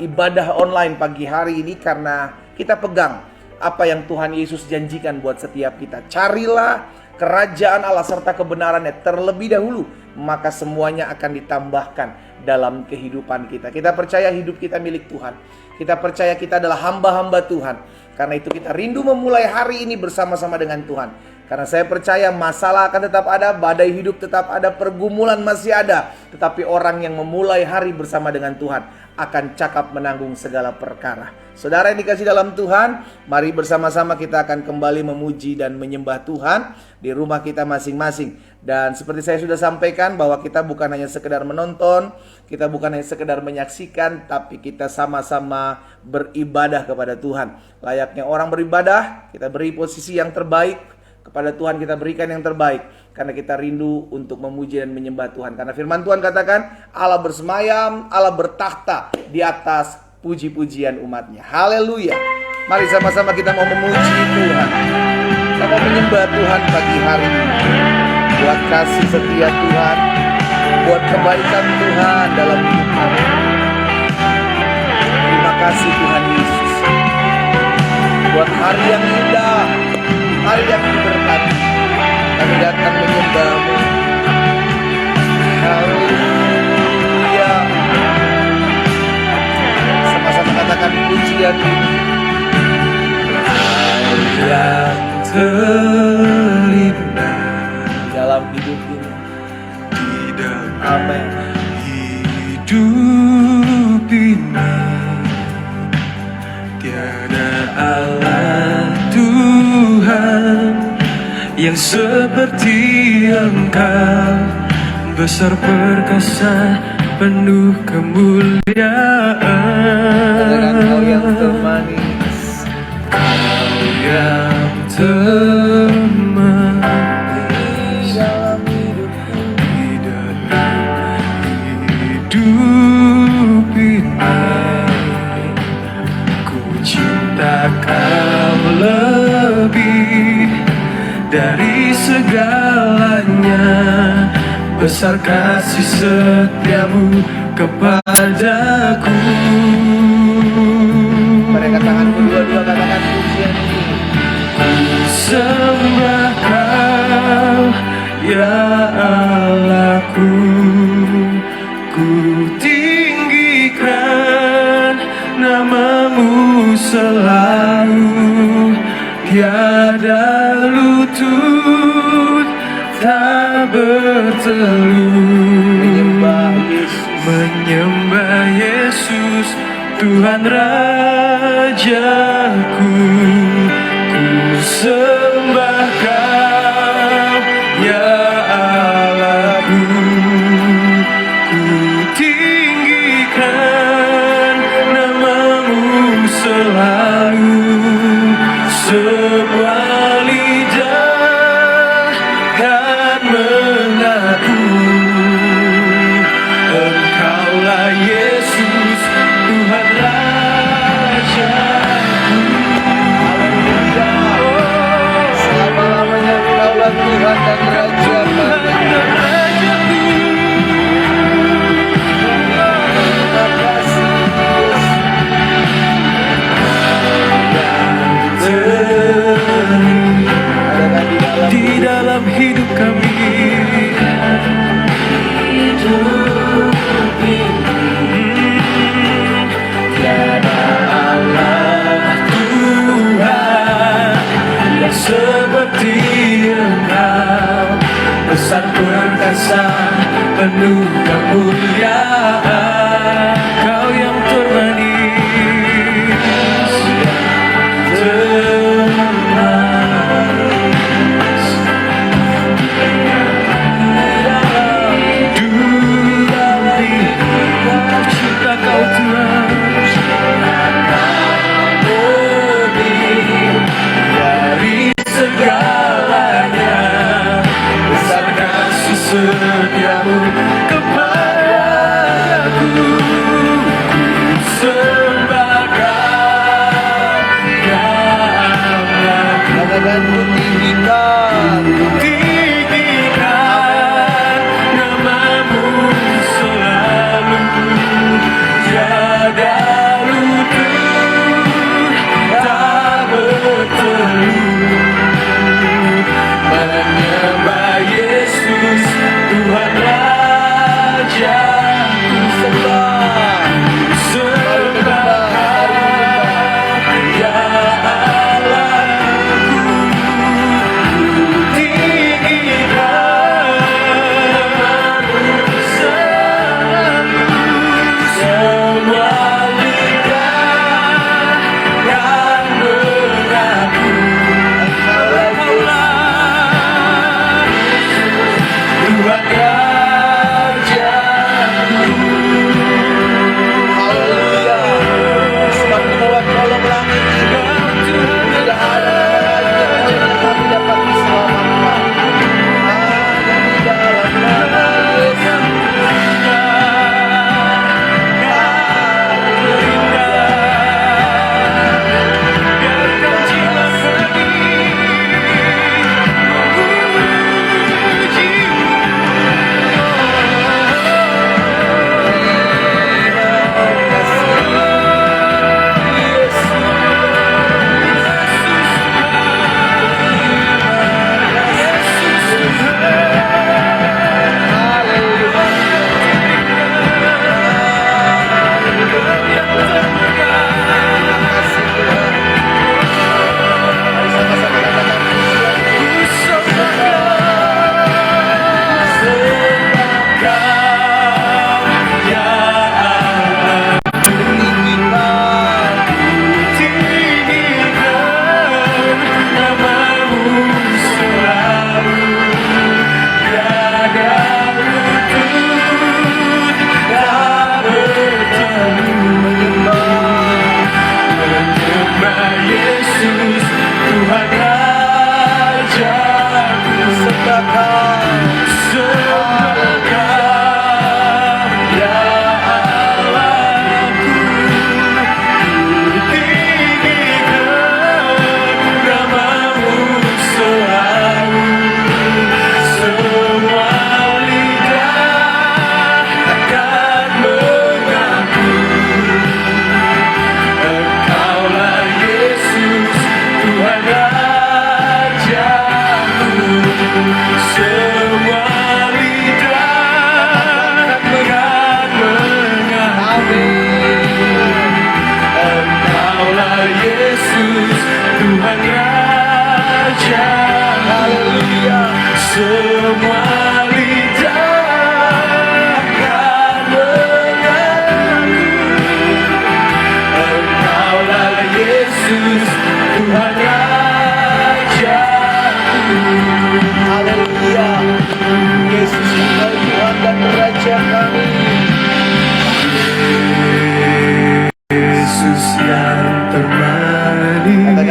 ibadah online pagi hari ini, karena kita pegang apa yang Tuhan Yesus janjikan buat setiap kita. Carilah kerajaan Allah serta kebenarannya terlebih dahulu, maka semuanya akan ditambahkan dalam kehidupan kita. Kita percaya hidup kita milik Tuhan. Kita percaya kita adalah hamba-hamba Tuhan. Karena itu kita rindu memulai hari ini bersama-sama dengan Tuhan. Karena saya percaya masalah akan tetap ada, badai hidup tetap ada, pergumulan masih ada. Tetapi orang yang memulai hari bersama dengan Tuhan akan cakap menanggung segala perkara. Saudara yang dikasih dalam Tuhan, mari bersama-sama kita akan kembali memuji dan menyembah Tuhan di rumah kita masing-masing. Dan seperti saya sudah sampaikan bahwa kita bukan hanya sekedar menonton, kita bukan hanya sekedar menyaksikan, tapi kita sama-sama beribadah kepada Tuhan. Layaknya orang beribadah, kita beri posisi yang terbaik kepada Tuhan, kita berikan yang terbaik karena kita rindu untuk memuji dan menyembah Tuhan. Karena firman Tuhan katakan Allah bersemayam, Allah bertakhta di atas puji-pujian umatnya. Haleluya. Mari sama-sama kita mau memuji Tuhan, kita mau menyembah Tuhan pagi hari ini, buat kasih setia Tuhan, buat kebaikan Tuhan dalam hidup kami. Terima kasih Tuhan Yesus, buat hari yang indah, hari yang diberkati. Kami datang menyembah-Mu. Haleluya. Sama-sama katakan pujian ini. Yang terlindah dalam hidup ini, di dalam amin. hidup ini, tiada Allah Tuhan yang seperti Engkau, besar perkasa, penuh kemuliaan. Kau yang termanis, Kau yang termanis dalam hidupku. di dalam hidup ini. Ku cinta Kau lebih dari segalanya, besar kasih setiamu kepadaku. Pada tangan kedua-dua katakan pujian ini. Ku sembah Kau, ya Allahku. Ku tinggikan nama-Mu selalu, tiada lutut tak bertelut. Menyembah Yesus, Tuhan Rajaku. Ku sembah Kau, ya Allahku. Ku tinggikan nama-Mu selalu. Semua lidah kan mengaku Engkaulah Yesus, Tuhan Rajaku.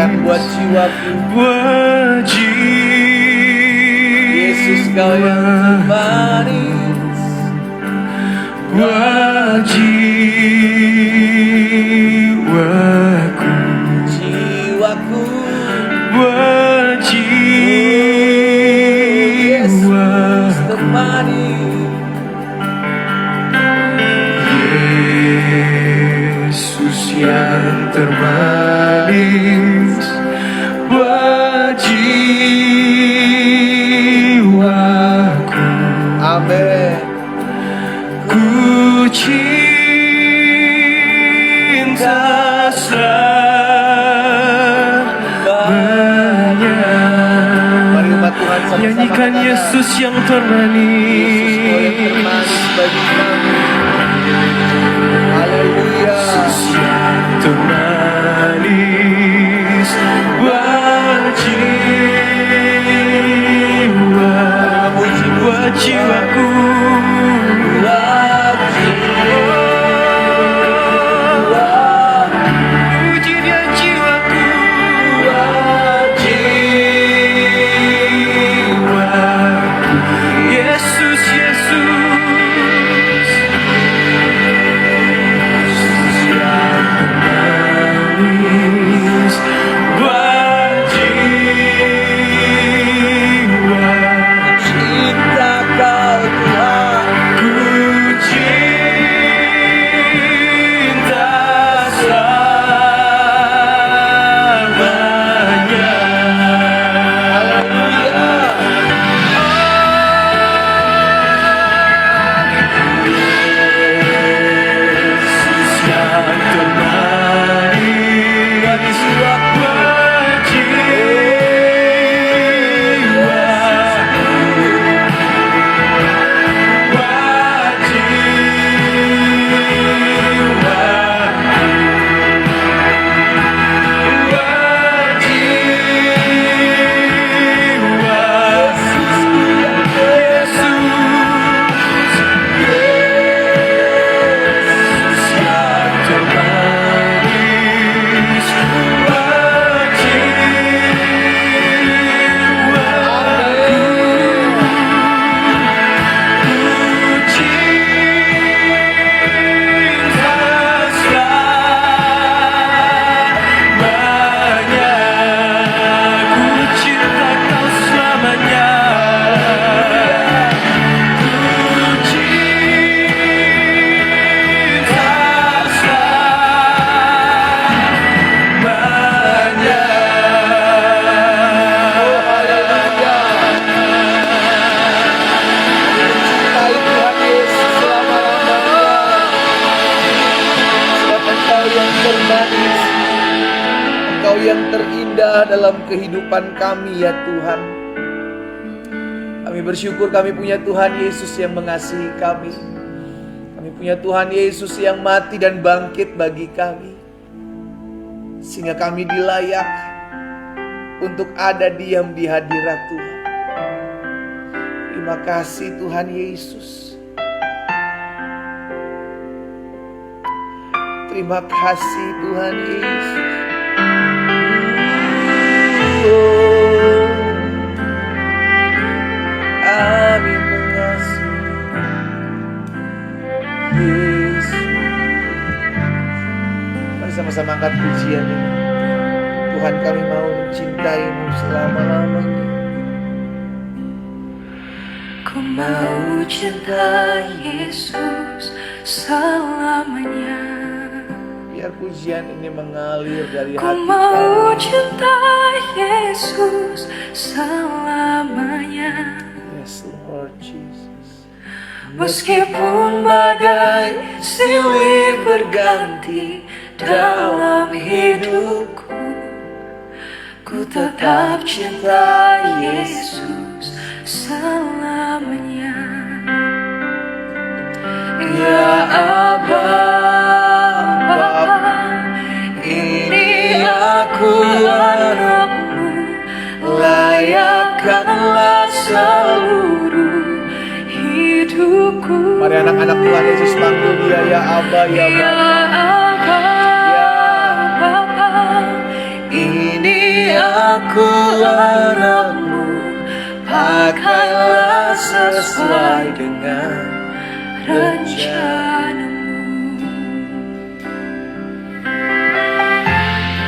Tuhan buat jiwaku. buat jiwa. Yesus Kau yang manis, buat jiwaku, jiwaku. buat Yesus jiwaku. termanis, Yesus yang termanis buat jiwaku. amin. Ku cinta selamanya. Mari umat Tuhan sama-sama Nyanyikan katakan, Yesus yang Yesus Kau yang termanis. termanis bagi kami. Haleluya. Yesus yang termanis buat jiwa, buat jiwaku. Buat jiwa, Puji dia jiwaku, buat jiwa. Yesus, Yesus. Yesus yang termanis buat jiwa. cinta Kau Tuhan. Ku cinta selamanya. Haleluya. Yesus yang termanis buat jiwa, buat jiwa, buat Cintai Tuhan Yesus selama-lamanya. Sebab Engkau yang termanis, Engkau yang terindah dalam kehidupan kami ya Tuhan. Kami bersyukur kami punya Tuhan Yesus yang mengasihi kami. Kami punya Tuhan Yesus yang mati dan bangkit bagi kami, sehingga kami dilayak untuk ada diam di hadirat Tuhan. Terima kasih Tuhan Yesus. Terima kasih Tuhan Yesus. Oh, kami mengasihi Yesus. Mari sama-sama angkat pujian ini. Tuhan, kami mau mencintai-Mu selama-lamanya. Ku mau cinta Yesus selamanya. Biar pujian ini mengalir dari Ku hati mau kami. cinta Yesus selamanya. Yes, Lord Jesus. Meskipun badai silih berganti dalam hidupku, ku tetap cinta Yesus selamanya. Ya Aba, ini aku anakmu, layakkanlah seluruh hidupku. Mari anak-anak Tuhan Yesus panggil dia ya Aba, ya Ya Bapa. Aba, Bapa, ini aku anakmu, pakailah sesuai dengan rencanamu.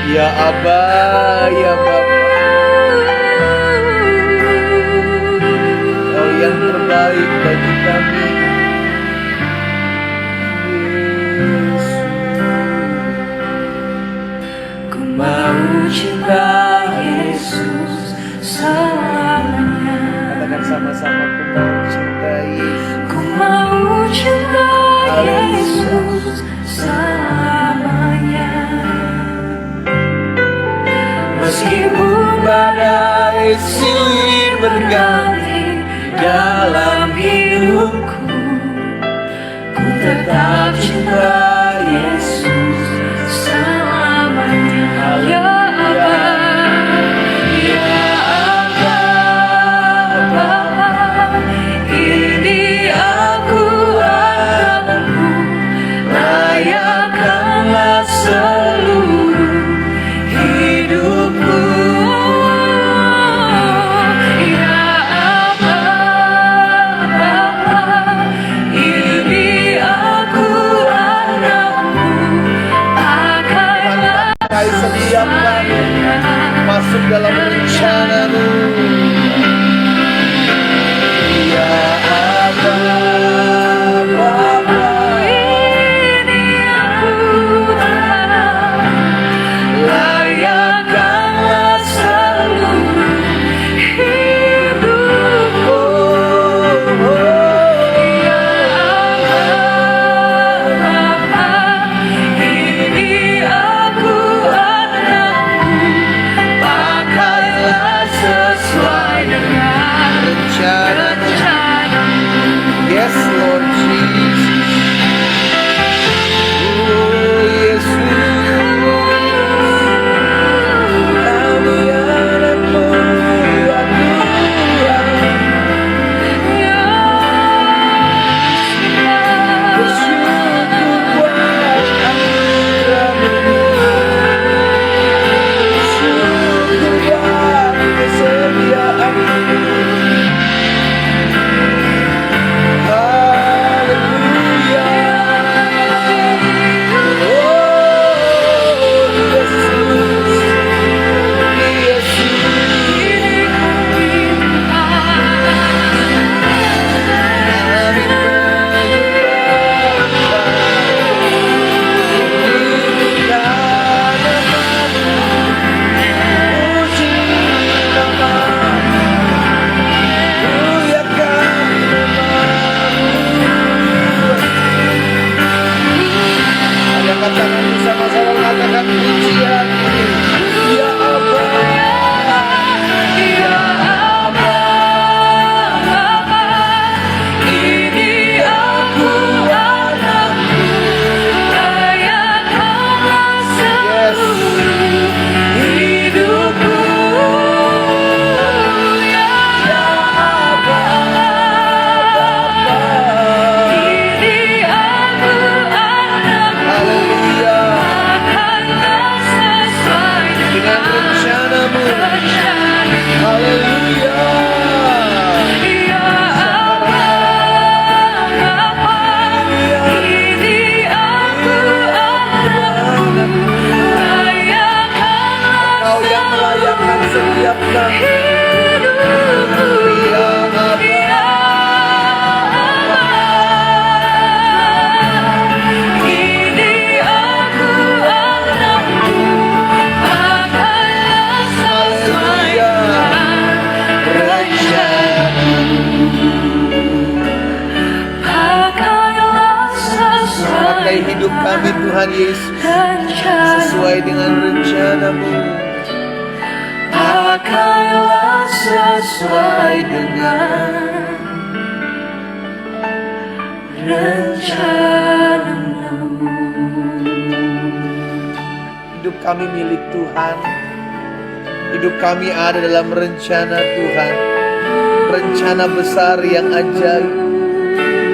Ya Aba, ya Bapa, Kau yang terbaik bagi kami. Ku mau cinta Yesus selamanya. Katakan sama-sama, ku mau cinta Yesus. Ku mau cinta Yesus selamanya. Meskipun badai silih berganti dalam hidupku, ku tetap cinta Yesus selamanya. Ya Aba, ya Aba, Bapa, ini aku anakmu, layakkanlah seluruh hidupku. Ya Aba, Bapa, ini aku anakmu, pakailah Pakai setiap kami masuk dalam rencana-Mu. Ya Aba, Bapa, ini aku anakmu, layakkanlah seluruh hidupku. Ya Bapa, ini aku anakmu, pakailah sesuai dengan rencana-Mu. rencanamu. Yes, Lord Jesus. Oh, Yesus. Kami anak-Mu, ya Tuhan. Bersyukur buat anugerah-Mu. Bersyukur buat kesetiaan-Mu. Haleluya. Oh, Yesus. Yesus. Kami menyembah namamu, puji namamu, muliakan namamu. Angkat tanganmu sama-sama katakan pujian ini. Ya Aba, Ya Aba, Bapa, ini aku anakmu, layakkanlah seluruh hidupku. Ya Aba, Bapa, ini aku anakmu, haleluya. pakailah sesuai Dengan rencana-Mu, rencanamu. haleluya. Ya Aba, Bapa, ini aku anakmu, layakkanlah Kau yang melayakkan setiap kami. hidupku. Ya Aba, Ya Aba, ini aku anakmu, pakailah sesuai dengan rencanamu. Pakailah sesuai pakai hidup kami Tuhan Yesus rencanamu. sesuai dengan rencana-Mu. Pakailah sesuai dengan rencanamu. Hidup kami milik Tuhan. Hidup kami ada dalam rencana Tuhan. Rencana besar yang ajaib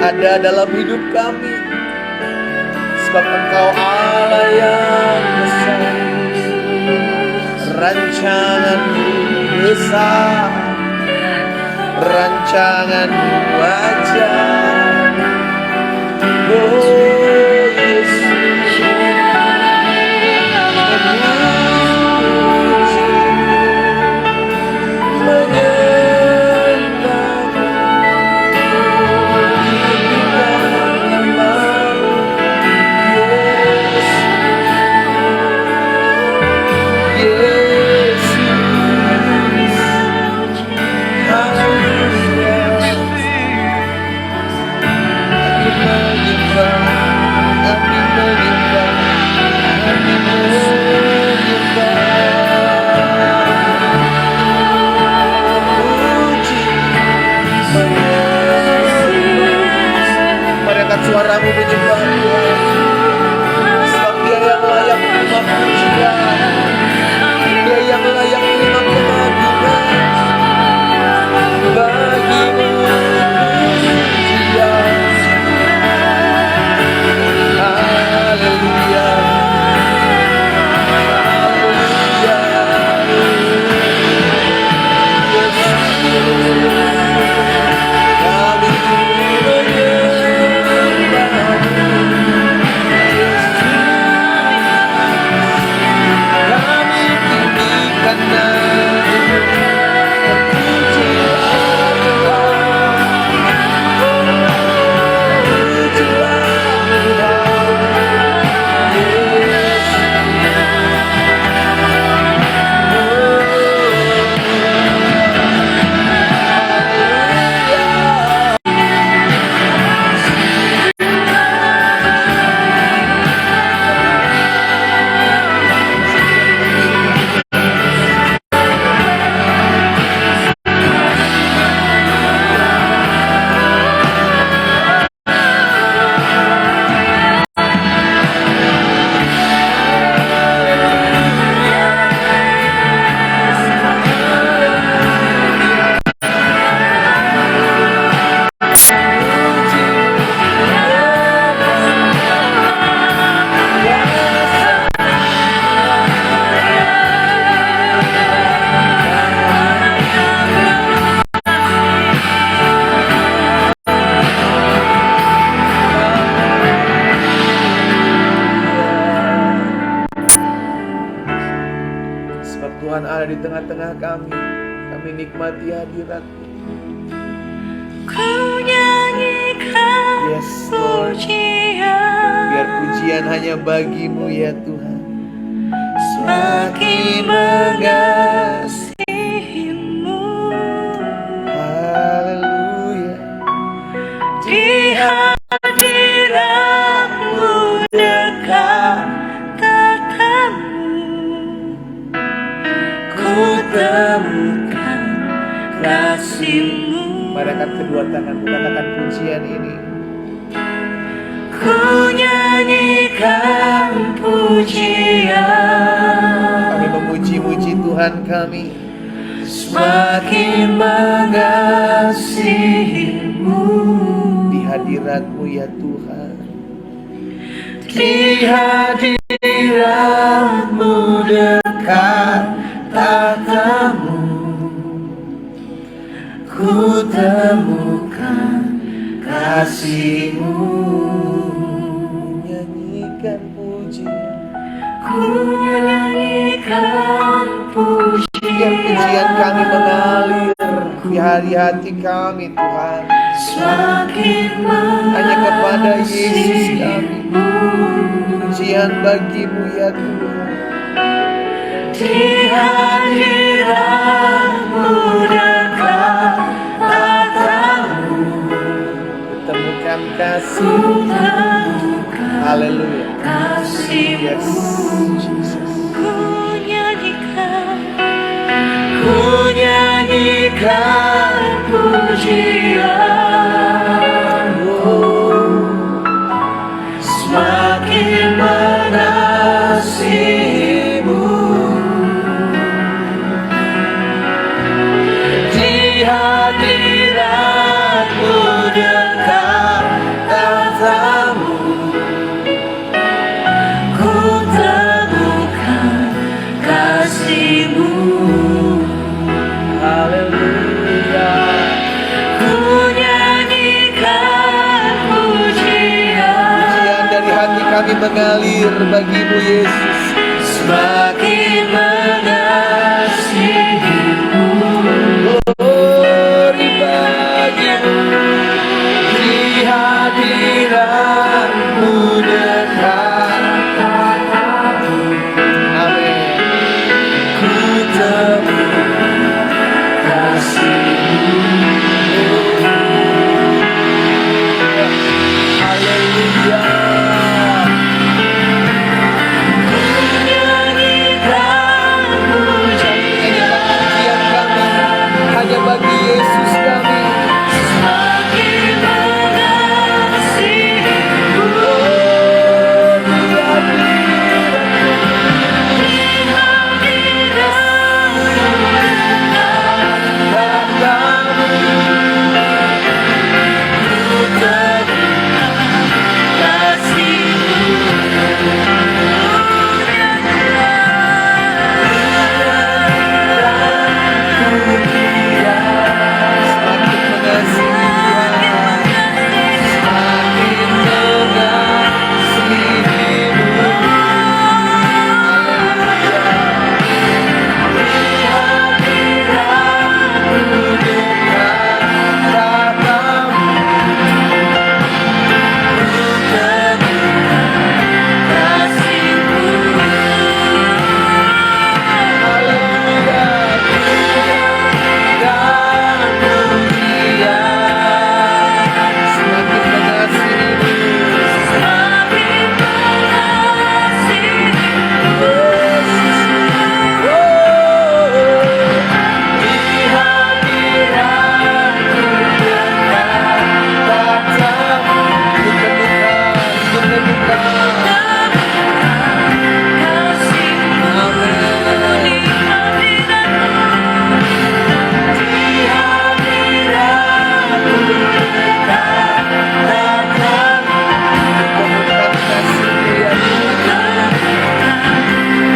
ada dalam hidup kami. Sebab Engkau Allah yang besar. Rancanganmu besar, rancanganmu wajar. Oh Yesus, suaramu menyembah Tuhan, sebab Dia yang layak menerima pujian, Dia yang layak menerima pengagungan. Bagimu pujian, haleluya, haleluya. Kami Tuhan ada di tengah-tengah kami. Kami nikmati hadirat-Mu. Ku nyanyikan Yes, Lord. pujian, Biar pujian hanya bagi-Mu ya Tuhan. semakin mengasihi-Mu. Haleluya. Di hadirat-Mu dekat tatamu, ku temukan kasih-Mu. Mari angkat kedua tanganmu, katakan pujian ini. Ku nyanyikan pujian, Kami memuji-muji Tuhan kami. semakin mengasihi-Mu. Di hadirat-Mu ya Tuhan. Di hadirat-Mu dekat tatamu, ku temukan kasih-Mu. Nyanyikan pujian. Ku nyanyikan Biar pujian kami mengalir di hati kami Tuhan. semakin Hanya kepada Yesus kami. mengasihi-Mu. Pujian bagi-Mu ya Tuhan. Di hadirat-Mu dekat tatamu, Temukan ku kasih. temukan Haleluya. kasih-Mu. Yes, Jesus. Ku nyanyikan pujian, semakin mengasihi-Mu. Di hadirat-Mu dekat tatamu, ku temukan kasih-Mu. mengalir bagimu Yesus. semakin mengasihimu. Glory bagimu, Di hadiratmu dekat, amin. ku temui kasihmu. Haleluya. Menyanyikan pujian Pujian kami hanya bagi Yesus kami. semakin mengasihimu. Di hadiratmu Di hadiratmu katamu, ku terima kasihmu. semakin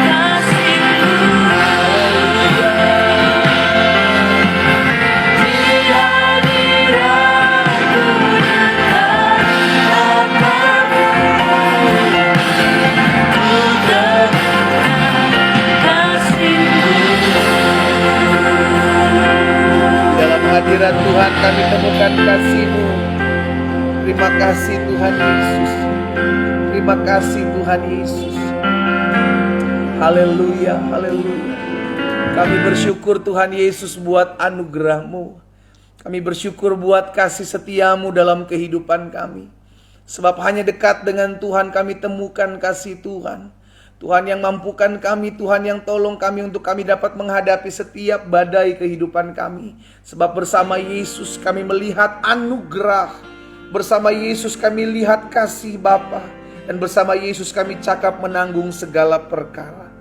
mengasihi Tuhan, semakin mengasihimu. Dalam hadirat Tuhan kami temukan kasih-Mu. Terima kasih Tuhan Yesus. Terima kasih Tuhan Yesus. Haleluya, haleluya. Kami bersyukur Tuhan Yesus buat anugerah-Mu. Kami bersyukur buat kasih setia-Mu dalam kehidupan kami. Sebab hanya dekat dengan Tuhan kami temukan kasih Tuhan. Tuhan yang mampukan kami, Tuhan yang tolong kami untuk kami dapat menghadapi setiap badai kehidupan kami. Sebab bersama Yesus kami melihat anugerah. Bersama Yesus kami lihat kasih Bapa. Dan bersama Yesus kami cakap menanggung segala perkara.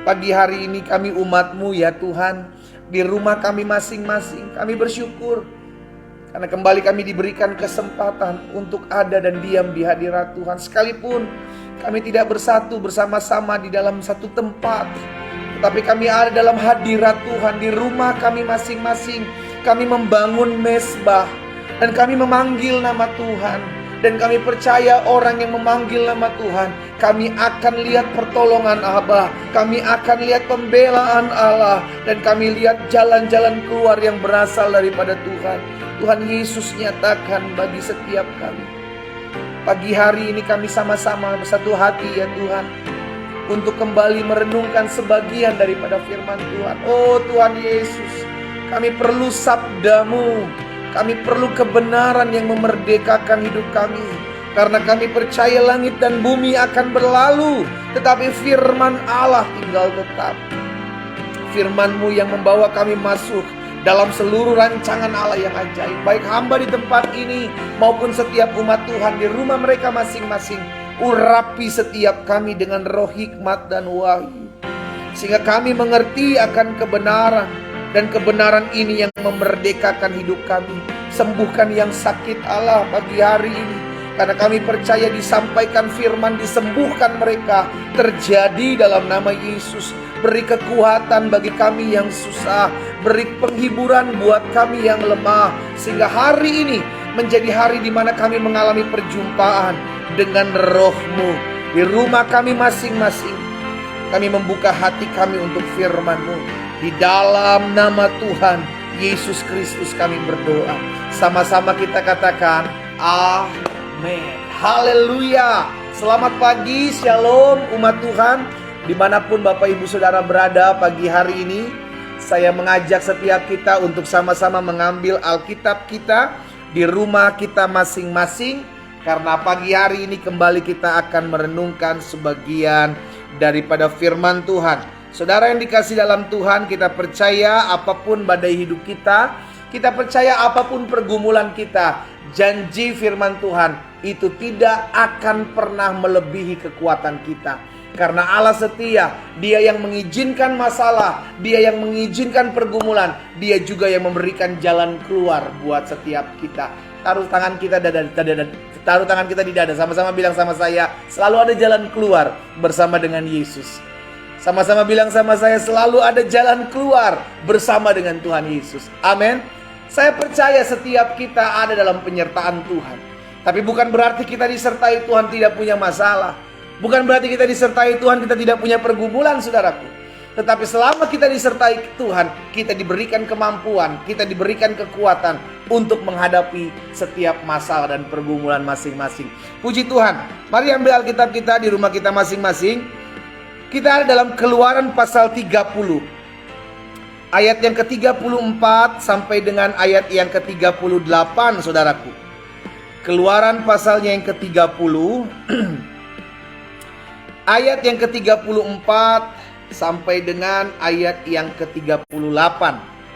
Pagi hari ini kami umat-Mu ya Tuhan. Di rumah kami masing-masing kami bersyukur. Karena kembali kami diberikan kesempatan untuk ada dan diam di hadirat Tuhan. Sekalipun kami tidak bersatu bersama-sama di dalam satu tempat, tetapi kami ada dalam hadirat Tuhan di rumah kami masing-masing. Kami membangun mezbah dan kami memanggil nama Tuhan. Dan kami percaya orang yang memanggil nama Tuhan, kami akan lihat pertolongan Allah, kami akan lihat pembelaan Allah, dan kami lihat jalan-jalan keluar yang berasal daripada Tuhan. Tuhan Yesus nyatakan bagi setiap kami. Pagi hari ini kami sama-sama bersatu hati ya Tuhan, untuk kembali merenungkan sebagian daripada firman Tuhan. Oh Tuhan Yesus, kami perlu sabda-Mu. Kami perlu kebenaran yang memerdekakan hidup kami. Karena kami percaya langit dan bumi akan berlalu, tetapi firman Allah tinggal tetap. Firman-Mu yang membawa kami masuk dalam seluruh rancangan Allah yang ajaib. Baik hamba di tempat ini maupun setiap umat Tuhan di rumah mereka masing-masing. Urapi setiap kami dengan roh hikmat dan wahyu, sehingga kami mengerti akan kebenaran. Dan kebenaran ini yang memerdekakan hidup kami. Sembuhkan yang sakit Allah pagi hari ini. Karena kami percaya disampaikan firman, disembuhkan mereka. Terjadi dalam nama Yesus. Beri kekuatan bagi kami yang susah. Beri penghiburan buat kami yang lemah. Sehingga hari ini menjadi hari di mana kami mengalami perjumpaan dengan roh-Mu. Di rumah kami masing-masing, kami membuka hati kami untuk firman-Mu. Di dalam nama Tuhan Yesus Kristus kami berdoa. Sama-sama kita katakan amin. Haleluya. Selamat pagi, shalom umat Tuhan. Dimanapun Bapak Ibu Saudara berada pagi hari ini, saya mengajak setiap kita untuk sama-sama mengambil Alkitab kita di rumah kita masing-masing. Karena pagi hari ini kembali kita akan merenungkan sebagian daripada firman Tuhan. Saudara yang dikasih dalam Tuhan, kita percaya apapun badai hidup kita percaya apapun pergumulan kita, janji firman Tuhan itu tidak akan pernah melebihi kekuatan kita. Karena Allah setia, Dia yang mengizinkan masalah, Dia yang mengizinkan pergumulan, Dia juga yang memberikan jalan keluar buat setiap kita. Taruh tangan kita di dada, sama-sama bilang sama saya, selalu ada jalan keluar bersama dengan Yesus. Sama-sama bilang sama saya, selalu ada jalan keluar bersama dengan Tuhan Yesus. Amin. Saya percaya setiap kita ada dalam penyertaan Tuhan. Tapi bukan berarti kita disertai Tuhan tidak punya masalah. Bukan berarti kita disertai Tuhan kita tidak punya pergumulan, saudaraku. Tetapi selama kita disertai Tuhan, kita diberikan kemampuan, kita diberikan kekuatan untuk menghadapi setiap masalah dan pergumulan masing-masing. Puji Tuhan. Mari ambil Alkitab kita di rumah kita masing-masing. Kita ada dalam Keluaran pasal 30. Ayat yang ke-34 sampai dengan ayat yang ke-38, saudaraku. Keluaran pasalnya yang ke-30. Ayat yang ke-34 sampai dengan ayat yang ke-38.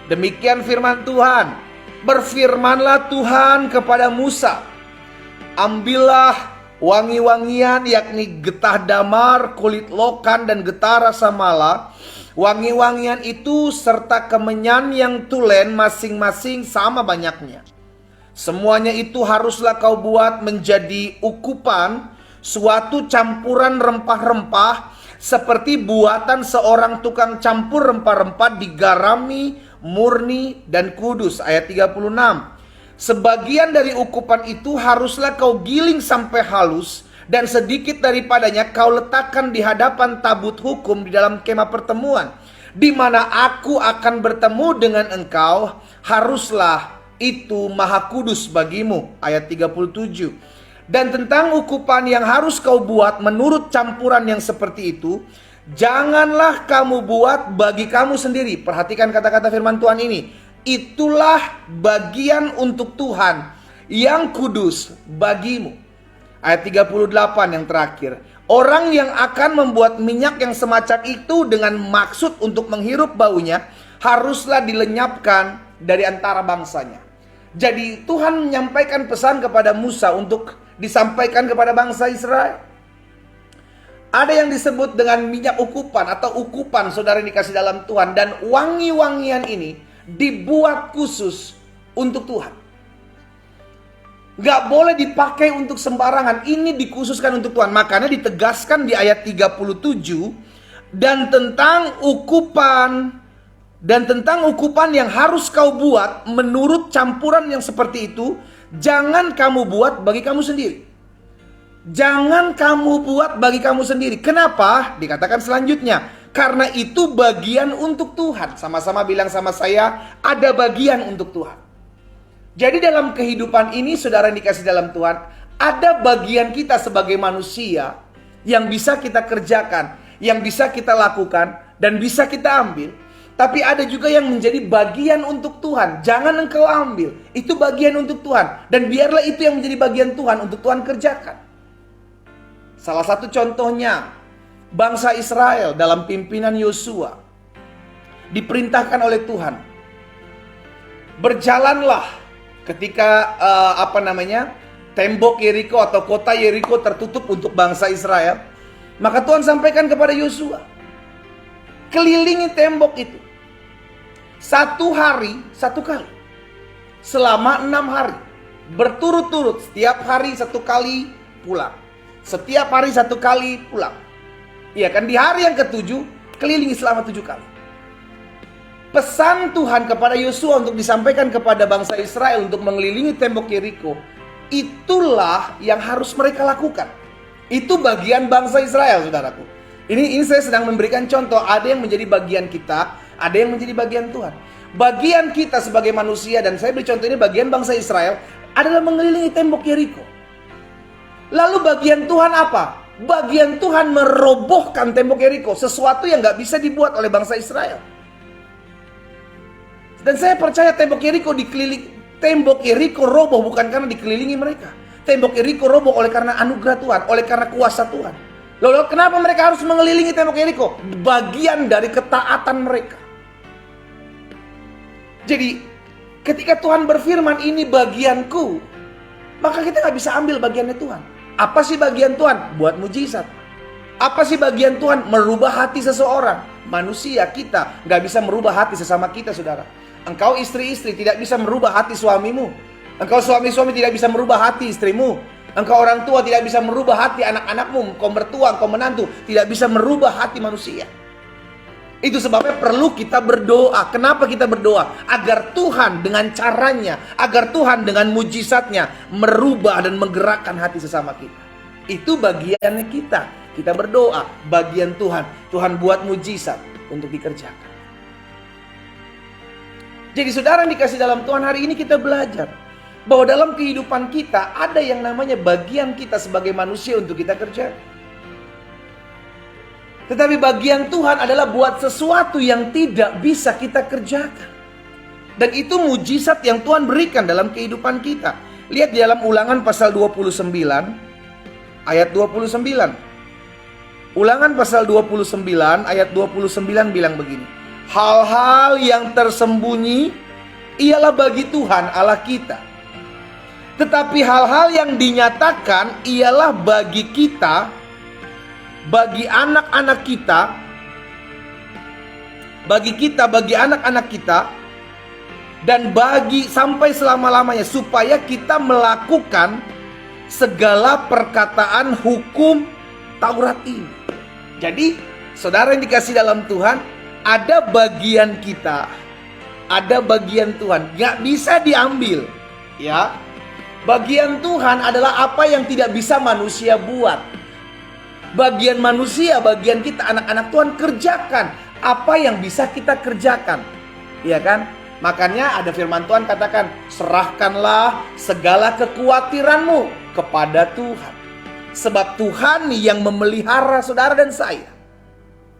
Demikian firman Tuhan. Berfirmanlah Tuhan kepada Musa, ambillah wangi-wangian, yakni getah damar, kulit lokan, dan getah rasa mala. Wangi-wangian itu serta kemenyan yang tulen masing-masing sama banyaknya. Semuanya itu haruslah kau buat menjadi ukupan, suatu campuran rempah-rempah, seperti buatan seorang tukang campur rempah-rempah, digarami, murni, dan kudus. Ayat 36. Sebagian dari ukupan itu haruslah kau giling sampai halus, dan sedikit daripadanya kau letakkan di hadapan tabut hukum di dalam kemah pertemuan, di mana aku akan bertemu dengan engkau. Haruslah itu maha kudus bagimu. Ayat 37. Dan tentang ukupan yang harus kau buat menurut campuran yang seperti itu, janganlah kamu buat bagi kamu sendiri. Perhatikan kata-kata firman Tuhan ini. Itulah bagian untuk Tuhan yang kudus bagimu. Ayat 38 yang terakhir. Orang yang akan membuat minyak yang semacam itu dengan maksud untuk menghirup baunya, haruslah dilenyapkan dari antara bangsanya. Jadi Tuhan menyampaikan pesan kepada Musa untuk disampaikan kepada bangsa Israel. Ada yang disebut dengan minyak ukupan atau ukupan, saudara yang dikasih dalam Tuhan. Dan wangi-wangian ini dibuat khusus untuk Tuhan. Gak boleh dipakai untuk sembarangan. Ini dikhususkan untuk Tuhan. Makanya ditegaskan di ayat 37. Dan tentang ukupan yang harus kau buat menurut campuran yang seperti itu, jangan kamu buat bagi kamu sendiri. Jangan kamu buat bagi kamu sendiri. Kenapa? Dikatakan selanjutnya, karena itu bagian untuk Tuhan. Sama-sama bilang sama saya, ada bagian untuk Tuhan. Jadi dalam kehidupan ini, saudara yang dikasih dalam Tuhan, ada bagian kita sebagai manusia yang bisa kita kerjakan, yang bisa kita lakukan, dan bisa kita ambil. Tapi ada juga yang menjadi bagian untuk Tuhan. Jangan engkau ambil. Itu bagian untuk Tuhan. Dan biarlah itu yang menjadi bagian Tuhan untuk Tuhan kerjakan. Salah satu contohnya, bangsa Israel dalam pimpinan Yosua diperintahkan oleh Tuhan. Berjalanlah ketika tembok Yeriko atau kota Yeriko tertutup untuk bangsa Israel. Maka Tuhan sampaikan kepada Yosua, kelilingi tembok itu 1 hari 1 kali, selama 6 hari berturut-turut. Setiap hari 1 kali pulang, setiap hari 1 kali pulang. Iya kan, di hari yang ke-7 kelilingi selama 7 kali. Pesan Tuhan kepada Yosua untuk disampaikan kepada bangsa Israel untuk mengelilingi tembok Yeriko, itulah yang harus mereka lakukan. Itu bagian bangsa Israel, saudaraku. Ini saya sedang memberikan contoh. Ada yang menjadi bagian kita, ada yang menjadi bagian Tuhan. Bagian kita sebagai manusia, dan saya beri contoh ini bagian bangsa Israel, adalah mengelilingi tembok Yeriko. Lalu bagian Tuhan apa? Bagian Tuhan merobohkan tembok Yeriko, sesuatu yang gak bisa dibuat oleh bangsa Israel. Dan saya percaya tembok Yeriko roboh bukan karena dikelilingi mereka. Tembok Yeriko roboh oleh karena anugerah Tuhan, oleh karena kuasa Tuhan. Lalu kenapa mereka harus mengelilingi tembok Yeriko? Bagian dari ketaatan mereka. Jadi ketika Tuhan berfirman ini bagianku, maka kita gak bisa ambil bagiannya Tuhan. Apa sih bagian Tuhan? Buat mujizat. Apa sih bagian Tuhan? Merubah hati seseorang. Manusia kita gak bisa merubah hati sesama kita, saudara. Engkau istri-istri tidak bisa merubah hati suamimu. Engkau suami-suami tidak bisa merubah hati istrimu. Engkau orang tua tidak bisa merubah hati anak-anakmu. Engkau mertua, engkau menantu tidak bisa merubah hati manusia. Itu sebabnya perlu kita berdoa. Kenapa kita berdoa? Agar Tuhan dengan caranya, agar Tuhan dengan mujizatnya merubah dan menggerakkan hati sesama kita. Itu bagiannya kita. Kita berdoa, bagian Tuhan. Tuhan buat mujizat untuk dikerjakan. Jadi saudara yang dikasih dalam Tuhan, hari ini kita belajar bahwa dalam kehidupan kita ada yang namanya bagian kita sebagai manusia untuk kita kerja. Tetapi bagian Tuhan adalah buat sesuatu yang tidak bisa kita kerjakan. Dan itu mujizat yang Tuhan berikan dalam kehidupan kita. Lihat di dalam Ulangan pasal 29 ayat 29. Ulangan pasal 29 ayat 29 bilang begini. Hal-hal yang tersembunyi ialah bagi Tuhan Allah kita. Tetapi hal-hal yang dinyatakan ialah bagi kita, bagi anak-anak kita, bagi anak-anak kita, dan bagi sampai selama-lamanya, supaya kita melakukan segala perkataan hukum Taurat ini. Jadi, saudara yang dikasih dalam Tuhan, ada bagian kita, ada bagian Tuhan, gak bisa diambil, ya. Bagian Tuhan adalah apa yang tidak bisa manusia buat. Bagian manusia, bagian kita, anak-anak Tuhan, kerjakan apa yang bisa kita kerjakan, ya kan? Makanya ada firman Tuhan katakan, serahkanlah segala kekhawatiranmu kepada Tuhan. Sebab Tuhan yang memelihara saudara dan saya.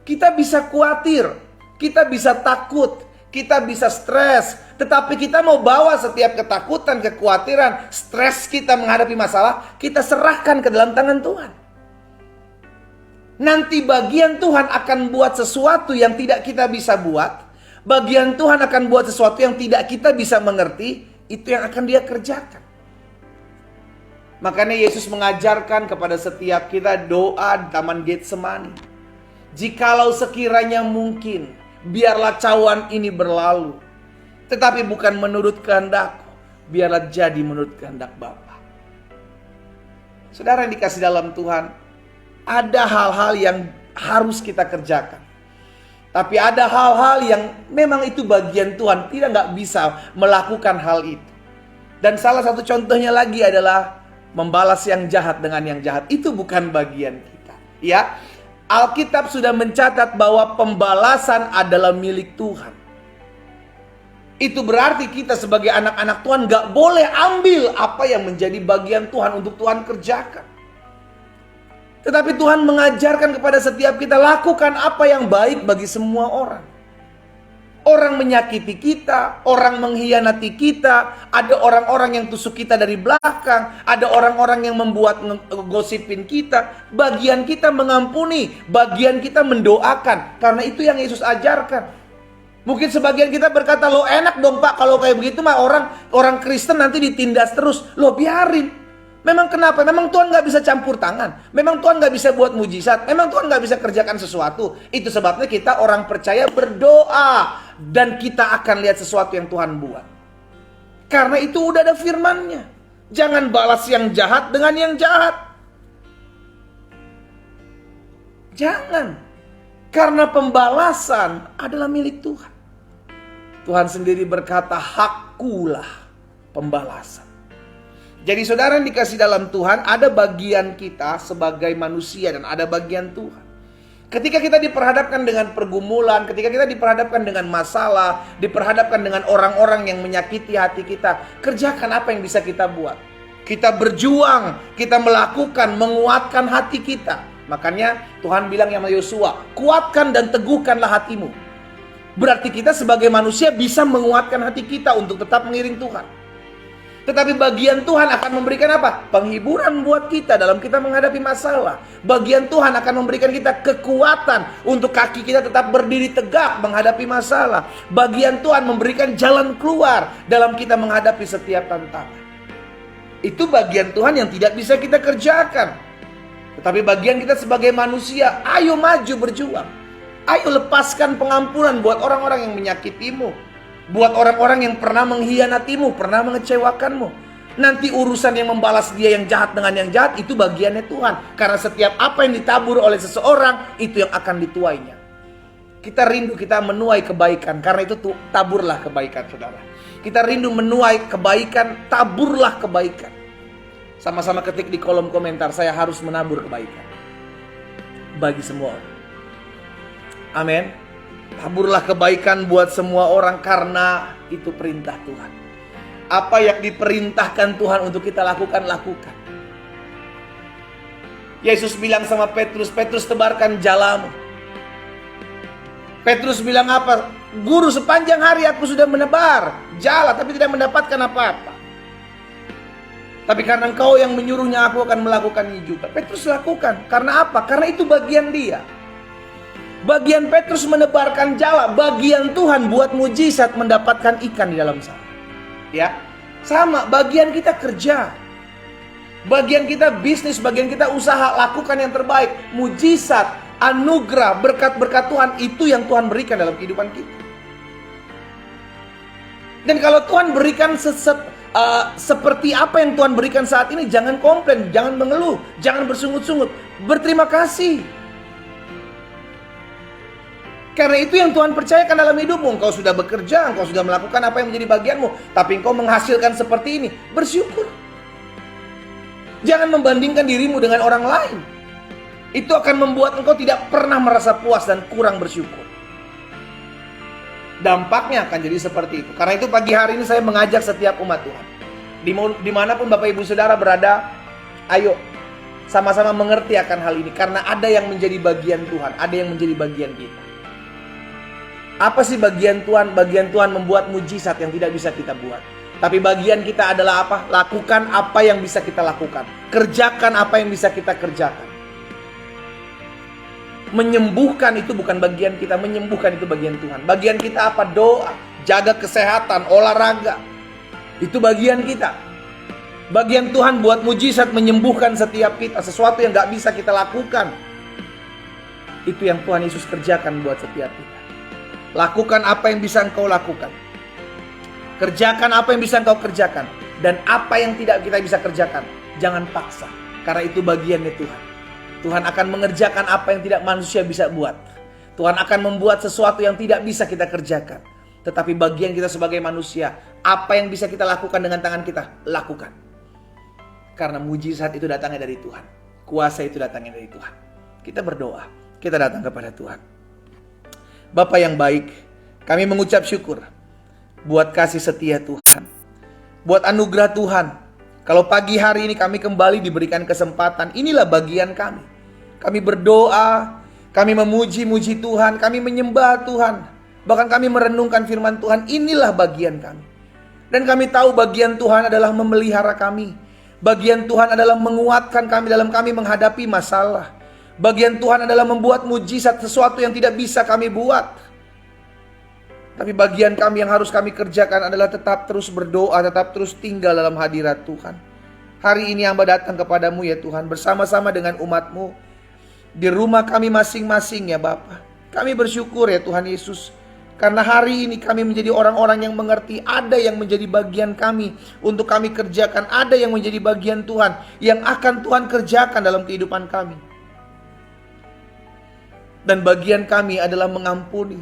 Kita bisa khawatir, kita bisa takut, kita bisa stres. Tetapi kita mau bawa setiap ketakutan, kekhawatiran, stres kita menghadapi masalah, kita serahkan ke dalam tangan Tuhan. Nanti bagian Tuhan akan buat sesuatu yang tidak kita bisa buat. Bagian Tuhan akan buat sesuatu yang tidak kita bisa mengerti. Itu yang akan Dia kerjakan. Makanya Yesus mengajarkan kepada setiap kita doa di Taman Getsemani. Jikalau sekiranya mungkin, biarlah cawan ini berlalu. Tetapi bukan menurut kehendakku, biarlah jadi menurut kehendak Bapa. Saudara yang dikasih dalam Tuhan, ada hal-hal yang harus kita kerjakan. Tapi ada hal-hal yang memang itu bagian Tuhan, tidak nggak bisa melakukan hal itu. Dan salah satu contohnya lagi adalah membalas yang jahat dengan yang jahat. Itu bukan bagian kita. Ya, Alkitab sudah mencatat bahwa pembalasan adalah milik Tuhan. Itu berarti kita sebagai anak-anak Tuhan gak boleh ambil apa yang menjadi bagian Tuhan untuk Tuhan kerjakan. Tetapi Tuhan mengajarkan kepada setiap kita, lakukan apa yang baik bagi semua orang. Orang menyakiti kita, orang mengkhianati kita, ada orang-orang yang tusuk kita dari belakang, ada orang-orang yang membuat gosipin kita. Bagian kita mengampuni, bagian kita mendoakan. Karena itu yang Yesus ajarkan. Mungkin sebagian kita berkata, lo enak dong Pak, kalau kayak begitu mah orang Kristen nanti ditindas terus. Lo biarin. Memang kenapa? Memang Tuhan gak bisa campur tangan. Memang Tuhan gak bisa buat mujizat. Memang Tuhan gak bisa kerjakan sesuatu. Itu sebabnya kita orang percaya berdoa. Dan kita akan lihat sesuatu yang Tuhan buat. Karena itu udah ada firman-Nya. Jangan balas yang jahat dengan yang jahat. Jangan. Karena pembalasan adalah milik Tuhan. Tuhan sendiri berkata, hakkulah pembalasan. Jadi saudara yang dikasih dalam Tuhan, ada bagian kita sebagai manusia dan ada bagian Tuhan. Ketika kita diperhadapkan dengan pergumulan, ketika kita diperhadapkan dengan masalah, diperhadapkan dengan orang-orang yang menyakiti hati kita, kerjakan apa yang bisa kita buat. Kita berjuang, kita melakukan, menguatkan hati kita. Makanya Tuhan bilang sama Yosua, kuatkan dan teguhkanlah hatimu. Berarti kita sebagai manusia bisa menguatkan hati kita untuk tetap mengiring Tuhan. Tetapi bagian Tuhan akan memberikan apa? Penghiburan buat kita dalam kita menghadapi masalah. Bagian Tuhan akan memberikan kita kekuatan untuk kaki kita tetap berdiri tegak menghadapi masalah. Bagian Tuhan memberikan jalan keluar dalam kita menghadapi setiap tantangan. Itu bagian Tuhan yang tidak bisa kita kerjakan. Tetapi bagian kita sebagai manusia, ayo maju berjuang. Ayo lepaskan pengampunan buat orang-orang yang menyakitimu. Buat orang-orang yang pernah mengkhianatimu, pernah mengecewakanmu. Nanti urusan yang membalas dia yang jahat dengan yang jahat, itu bagiannya Tuhan. Karena setiap apa yang ditabur oleh seseorang, itu yang akan dituainya. Kita rindu kita menuai kebaikan. Karena itu taburlah kebaikan, saudara. Kita rindu menuai kebaikan, taburlah kebaikan. Sama-sama ketik di kolom komentar, saya harus menabur kebaikan. Bagi semua orang. Amin. Taburlah kebaikan buat semua orang karena itu perintah Tuhan. Apa yang diperintahkan Tuhan untuk kita lakukan, lakukan. Yesus bilang sama Petrus, Petrus tebarkan jalamu. Petrus bilang apa? Guru, sepanjang hari aku sudah menebar jala tapi tidak mendapatkan apa-apa. Tapi karena engkau yang menyuruhnya, aku akan melakukannya juga. Petrus lakukan. Karena apa? Karena itu bagian dia. Bagian Petrus menebarkan jala, bagian Tuhan buat mujizat mendapatkan ikan di dalam sana. Ya, sama bagian kita kerja, bagian kita bisnis, bagian kita usaha, lakukan yang terbaik. Mujizat, anugerah, berkat-berkat Tuhan itu yang Tuhan berikan dalam kehidupan kita. Dan kalau Tuhan berikan seperti apa yang Tuhan berikan saat ini, jangan komplain, jangan mengeluh, jangan bersungut-sungut, berterima kasih. Karena itu yang Tuhan percayakan dalam hidupmu. Engkau sudah bekerja, engkau sudah melakukan apa yang menjadi bagianmu, tapi engkau menghasilkan seperti ini. Bersyukur. Jangan membandingkan dirimu dengan orang lain. Itu akan membuat engkau tidak pernah merasa puas dan kurang bersyukur. Dampaknya akan jadi seperti itu. Karena itu pagi hari ini saya mengajak setiap umat Tuhan, dimanapun Bapak Ibu Saudara berada, ayo sama-sama mengerti akan hal ini. Karena ada yang menjadi bagian Tuhan, ada yang menjadi bagian kita. Apa sih bagian Tuhan? Bagian Tuhan membuat mujizat yang tidak bisa kita buat. Tapi bagian kita adalah apa? Lakukan apa yang bisa kita lakukan. Kerjakan apa yang bisa kita kerjakan. Menyembuhkan itu bukan bagian kita, menyembuhkan itu bagian Tuhan. Bagian kita apa? Doa, jaga kesehatan, olahraga. Itu bagian kita. Bagian Tuhan buat mujizat menyembuhkan setiap kita. Sesuatu yang gak bisa kita lakukan, itu yang Tuhan Yesus kerjakan buat setiap kita. Lakukan apa yang bisa engkau lakukan. Kerjakan apa yang bisa engkau kerjakan. Dan apa yang tidak kita bisa kerjakan, jangan paksa. Karena itu bagiannya Tuhan. Tuhan akan mengerjakan apa yang tidak manusia bisa buat. Tuhan akan membuat sesuatu yang tidak bisa kita kerjakan. Tetapi bagian kita sebagai manusia, apa yang bisa kita lakukan dengan tangan kita, lakukan. Karena mujizat itu datangnya dari Tuhan. Kuasa itu datangnya dari Tuhan. Kita berdoa, kita datang kepada Tuhan. Bapa yang baik, kami mengucap syukur buat kasih setia Tuhan, buat anugerah Tuhan. Kalau pagi hari ini kami kembali diberikan kesempatan, inilah bagian kami. Kami berdoa, kami memuji-muji Tuhan, kami menyembah Tuhan. Bahkan kami merenungkan firman Tuhan, inilah bagian kami. Dan kami tahu bagian Tuhan adalah memelihara kami. Bagian Tuhan adalah menguatkan kami dalam kami menghadapi masalah. Bagian Tuhan adalah membuat mujizat, sesuatu yang tidak bisa kami buat. Tapi bagian kami yang harus kami kerjakan adalah tetap terus berdoa, tetap terus tinggal dalam hadirat Tuhan. Hari ini hamba datang kepadamu ya Tuhan, bersama-sama dengan umatmu. Di rumah kami masing-masing ya Bapa. Kami bersyukur ya Tuhan Yesus. Karena hari ini kami menjadi orang-orang yang mengerti, ada yang menjadi bagian kami untuk kami kerjakan, ada yang menjadi bagian Tuhan yang akan Tuhan kerjakan dalam kehidupan kami. Dan bagian kami adalah mengampuni.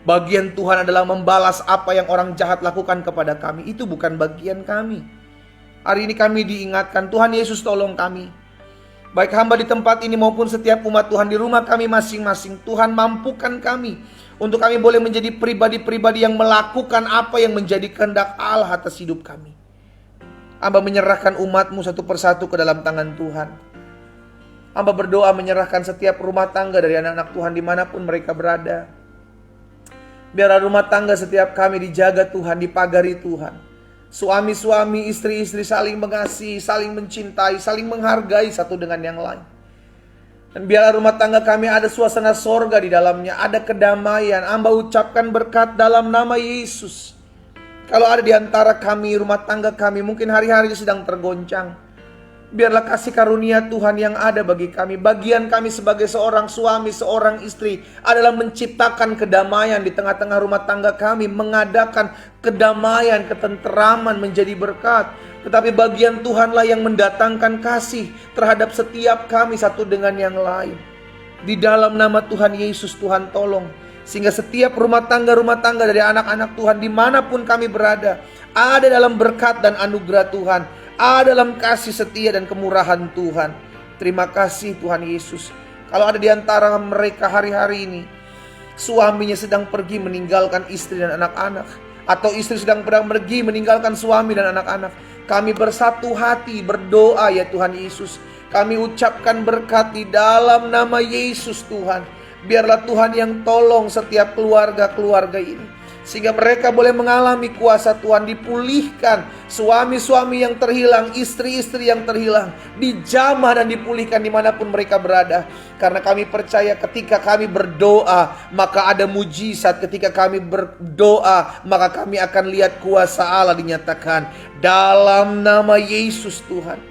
Bagian Tuhan adalah membalas apa yang orang jahat lakukan kepada kami. Itu bukan bagian kami. Hari ini kami diingatkan, Tuhan Yesus tolong kami. Baik hamba di tempat ini maupun setiap umat Tuhan di rumah kami masing-masing. Tuhan mampukan kami untuk kami boleh menjadi pribadi-pribadi yang melakukan apa yang menjadi kehendak Allah atas hidup kami. Hamba menyerahkan umatmu satu persatu ke dalam tangan Tuhan. Hamba berdoa menyerahkan setiap rumah tangga dari anak-anak Tuhan dimanapun mereka berada. Biarlah rumah tangga setiap kami dijaga Tuhan, dipagari Tuhan. Suami-suami, istri-istri saling mengasihi, saling mencintai, saling menghargai satu dengan yang lain. Dan biarlah rumah tangga kami ada suasana sorga di dalamnya, ada kedamaian. Hamba ucapkan berkat dalam nama Yesus. Kalau ada di antara kami, rumah tangga kami mungkin hari-hari sedang tergoncang, biarlah kasih karunia Tuhan yang ada bagi kami. Bagian kami sebagai seorang suami, seorang istri adalah menciptakan kedamaian di tengah-tengah rumah tangga kami, mengadakan kedamaian, ketenteraman menjadi berkat. Tetapi bagian Tuhanlah yang mendatangkan kasih terhadap setiap kami satu dengan yang lain. Di dalam nama Tuhan Yesus, Tuhan tolong, sehingga setiap rumah tangga dari anak-anak Tuhan dimanapun kami berada, ada dalam berkat dan anugerah Tuhan, ada dalam kasih setia dan kemurahan Tuhan. Terima kasih Tuhan Yesus. Kalau ada di antara mereka hari-hari ini, suaminya sedang pergi meninggalkan istri dan anak-anak, atau istri sedang pergi meninggalkan suami dan anak-anak, kami bersatu hati berdoa ya Tuhan Yesus. Kami ucapkan berkat di dalam nama Yesus Tuhan. Biarlah Tuhan yang tolong setiap keluarga-keluarga ini, sehingga mereka boleh mengalami kuasa Tuhan, dipulihkan suami-suami yang terhilang, istri-istri yang terhilang, dijamah dan dipulihkan dimanapun mereka berada. Karena kami percaya ketika kami berdoa, maka ada mujizat. Ketika kami berdoa, maka kami akan lihat kuasa Allah dinyatakan. Dalam nama Yesus Tuhan.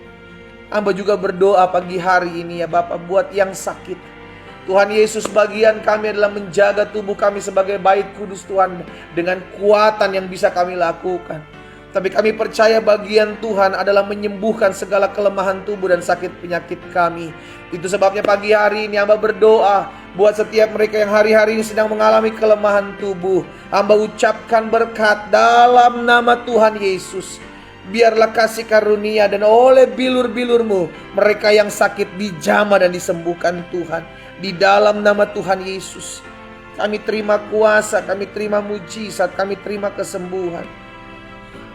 Hamba juga berdoa pagi hari ini ya Bapak, buat yang sakit. Tuhan Yesus, bagian kami adalah menjaga tubuh kami sebagai bait kudus Tuhan dengan kuatan yang bisa kami lakukan. Tapi kami percaya bagian Tuhan adalah menyembuhkan segala kelemahan tubuh dan sakit penyakit kami. Itu sebabnya pagi hari ini hamba berdoa buat setiap mereka yang hari-hari ini sedang mengalami kelemahan tubuh. Hamba ucapkan berkat dalam nama Tuhan Yesus. Biarlah kasih karunia dan oleh bilur-bilur-Mu mereka yang sakit dijamah dan disembuhkan Tuhan. Di dalam nama Tuhan Yesus, kami terima kuasa, kami terima mujizat, kami terima kesembuhan.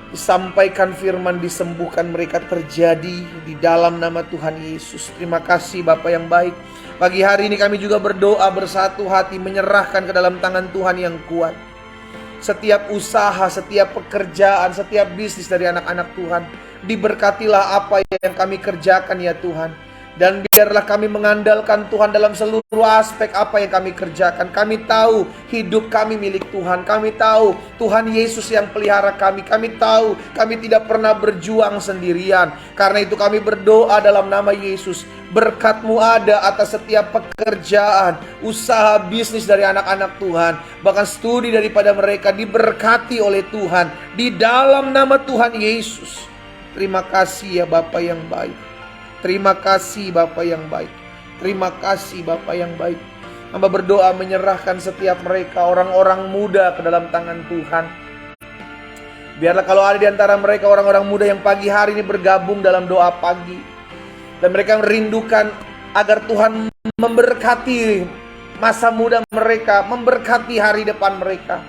Disampaikan firman, disembuhkan mereka terjadi di dalam nama Tuhan Yesus. Terima kasih Bapa yang baik. Pagi hari ini kami juga berdoa bersatu hati, menyerahkan ke dalam tangan Tuhan yang kuat. Setiap usaha, setiap pekerjaan, setiap bisnis dari anak-anak Tuhan, diberkatilah apa yang kami kerjakan ya Tuhan. Dan biarlah kami mengandalkan Tuhan dalam seluruh aspek apa yang kami kerjakan. Kami tahu hidup kami milik Tuhan. Kami tahu Tuhan Yesus yang pelihara kami. Kami tahu kami tidak pernah berjuang sendirian. Karena itu kami berdoa dalam nama Yesus. Berkat-Mu ada atas setiap pekerjaan, usaha, bisnis dari anak-anak Tuhan. Bahkan studi daripada mereka diberkati oleh Tuhan. Di dalam nama Tuhan Yesus. Terima kasih ya Bapa yang baik. Terima kasih Bapa yang baik. Terima kasih Bapa yang baik. Hamba berdoa menyerahkan setiap mereka, orang-orang muda ke dalam tangan Tuhan. Biarlah kalau ada di antara mereka orang-orang muda yang pagi hari ini bergabung dalam doa pagi, dan mereka merindukan agar Tuhan memberkati masa muda mereka, memberkati hari depan mereka.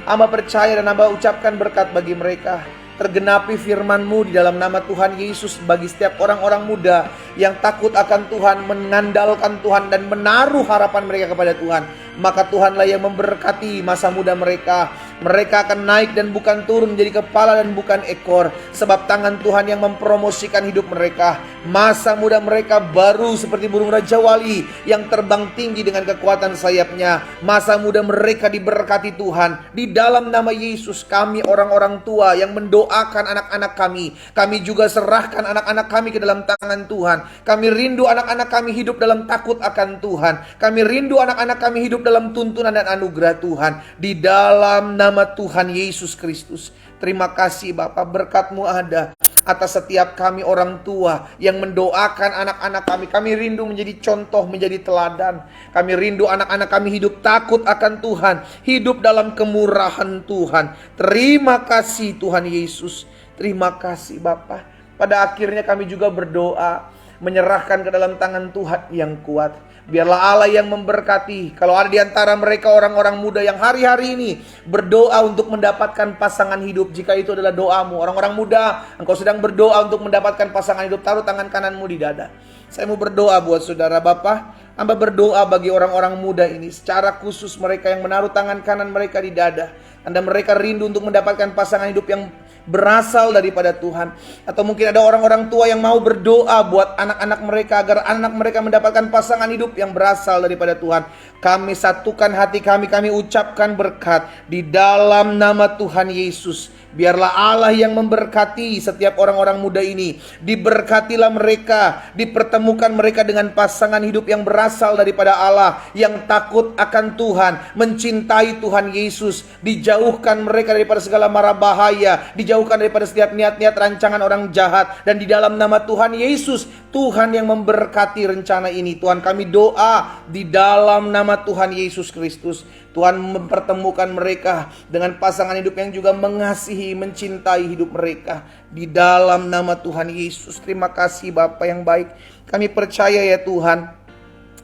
Hamba percaya dan hamba ucapkan berkat bagi mereka. Tergenapi firman-Mu di dalam nama Tuhan Yesus bagi setiap orang-orang muda yang takut akan Tuhan, mengandalkan Tuhan dan menaruh harapan mereka kepada Tuhan. Maka Tuhanlah yang memberkati masa muda mereka. Mereka akan naik dan bukan turun, menjadi kepala dan bukan ekor. Sebab tangan Tuhan yang mempromosikan hidup mereka. Masa muda mereka baru seperti burung Raja Wali yang terbang tinggi dengan kekuatan sayapnya. Masa muda mereka diberkati Tuhan. Di dalam nama Yesus, kami orang-orang tua yang mendoakan anak-anak kami, kami juga serahkan anak-anak kami ke dalam tangan Tuhan. Kami rindu anak-anak kami hidup dalam takut akan Tuhan. Kami rindu anak-anak kami hidup dalam tuntunan dan anugerah Tuhan. Di dalam nama Tuhan Yesus Kristus. Terima kasih Bapak, berkat-Mu ada atas setiap kami orang tua yang mendoakan anak-anak kami. Kami rindu menjadi contoh, menjadi teladan. Kami rindu anak-anak kami hidup takut akan Tuhan, hidup dalam kemurahan Tuhan. Terima kasih Tuhan Yesus. Terima kasih Bapak. Pada akhirnya kami juga berdoa, menyerahkan ke dalam tangan Tuhan yang kuat. Biarlah Allah yang memberkati. Kalau ada di antara mereka orang-orang muda yang hari-hari ini berdoa untuk mendapatkan pasangan hidup, jika itu adalah doamu, orang-orang muda, engkau sedang berdoa untuk mendapatkan pasangan hidup, taruh tangan kananmu di dada. Saya mau berdoa buat saudara Bapak. Hamba berdoa bagi orang-orang muda ini, secara khusus mereka yang menaruh tangan kanan mereka di dada. Anda mereka rindu untuk mendapatkan pasangan hidup yang berasal daripada Tuhan. Atau mungkin ada orang-orang tua yang mau berdoa buat anak-anak mereka, agar anak mereka mendapatkan pasangan hidup yang berasal daripada Tuhan. Kami satukan hati kami ucapkan berkat di dalam nama Tuhan Yesus. Biarlah Allah yang memberkati setiap orang-orang muda ini. Diberkatilah mereka, dipertemukan mereka dengan pasangan hidup yang berasal daripada Allah, yang takut akan Tuhan, mencintai Tuhan Yesus. Dijauhkan mereka daripada segala mara bahaya, dijauhkan daripada setiap niat-niat rancangan orang jahat. Dan di dalam nama Tuhan Yesus, Tuhan yang memberkati rencana ini. Tuhan, kami doa di dalam nama Tuhan Yesus Kristus, Tuhan mempertemukan mereka dengan pasangan hidup yang juga mengasihi, mencintai hidup mereka. Di dalam nama Tuhan Yesus. Terima kasih Bapa yang baik. Kami percaya ya Tuhan,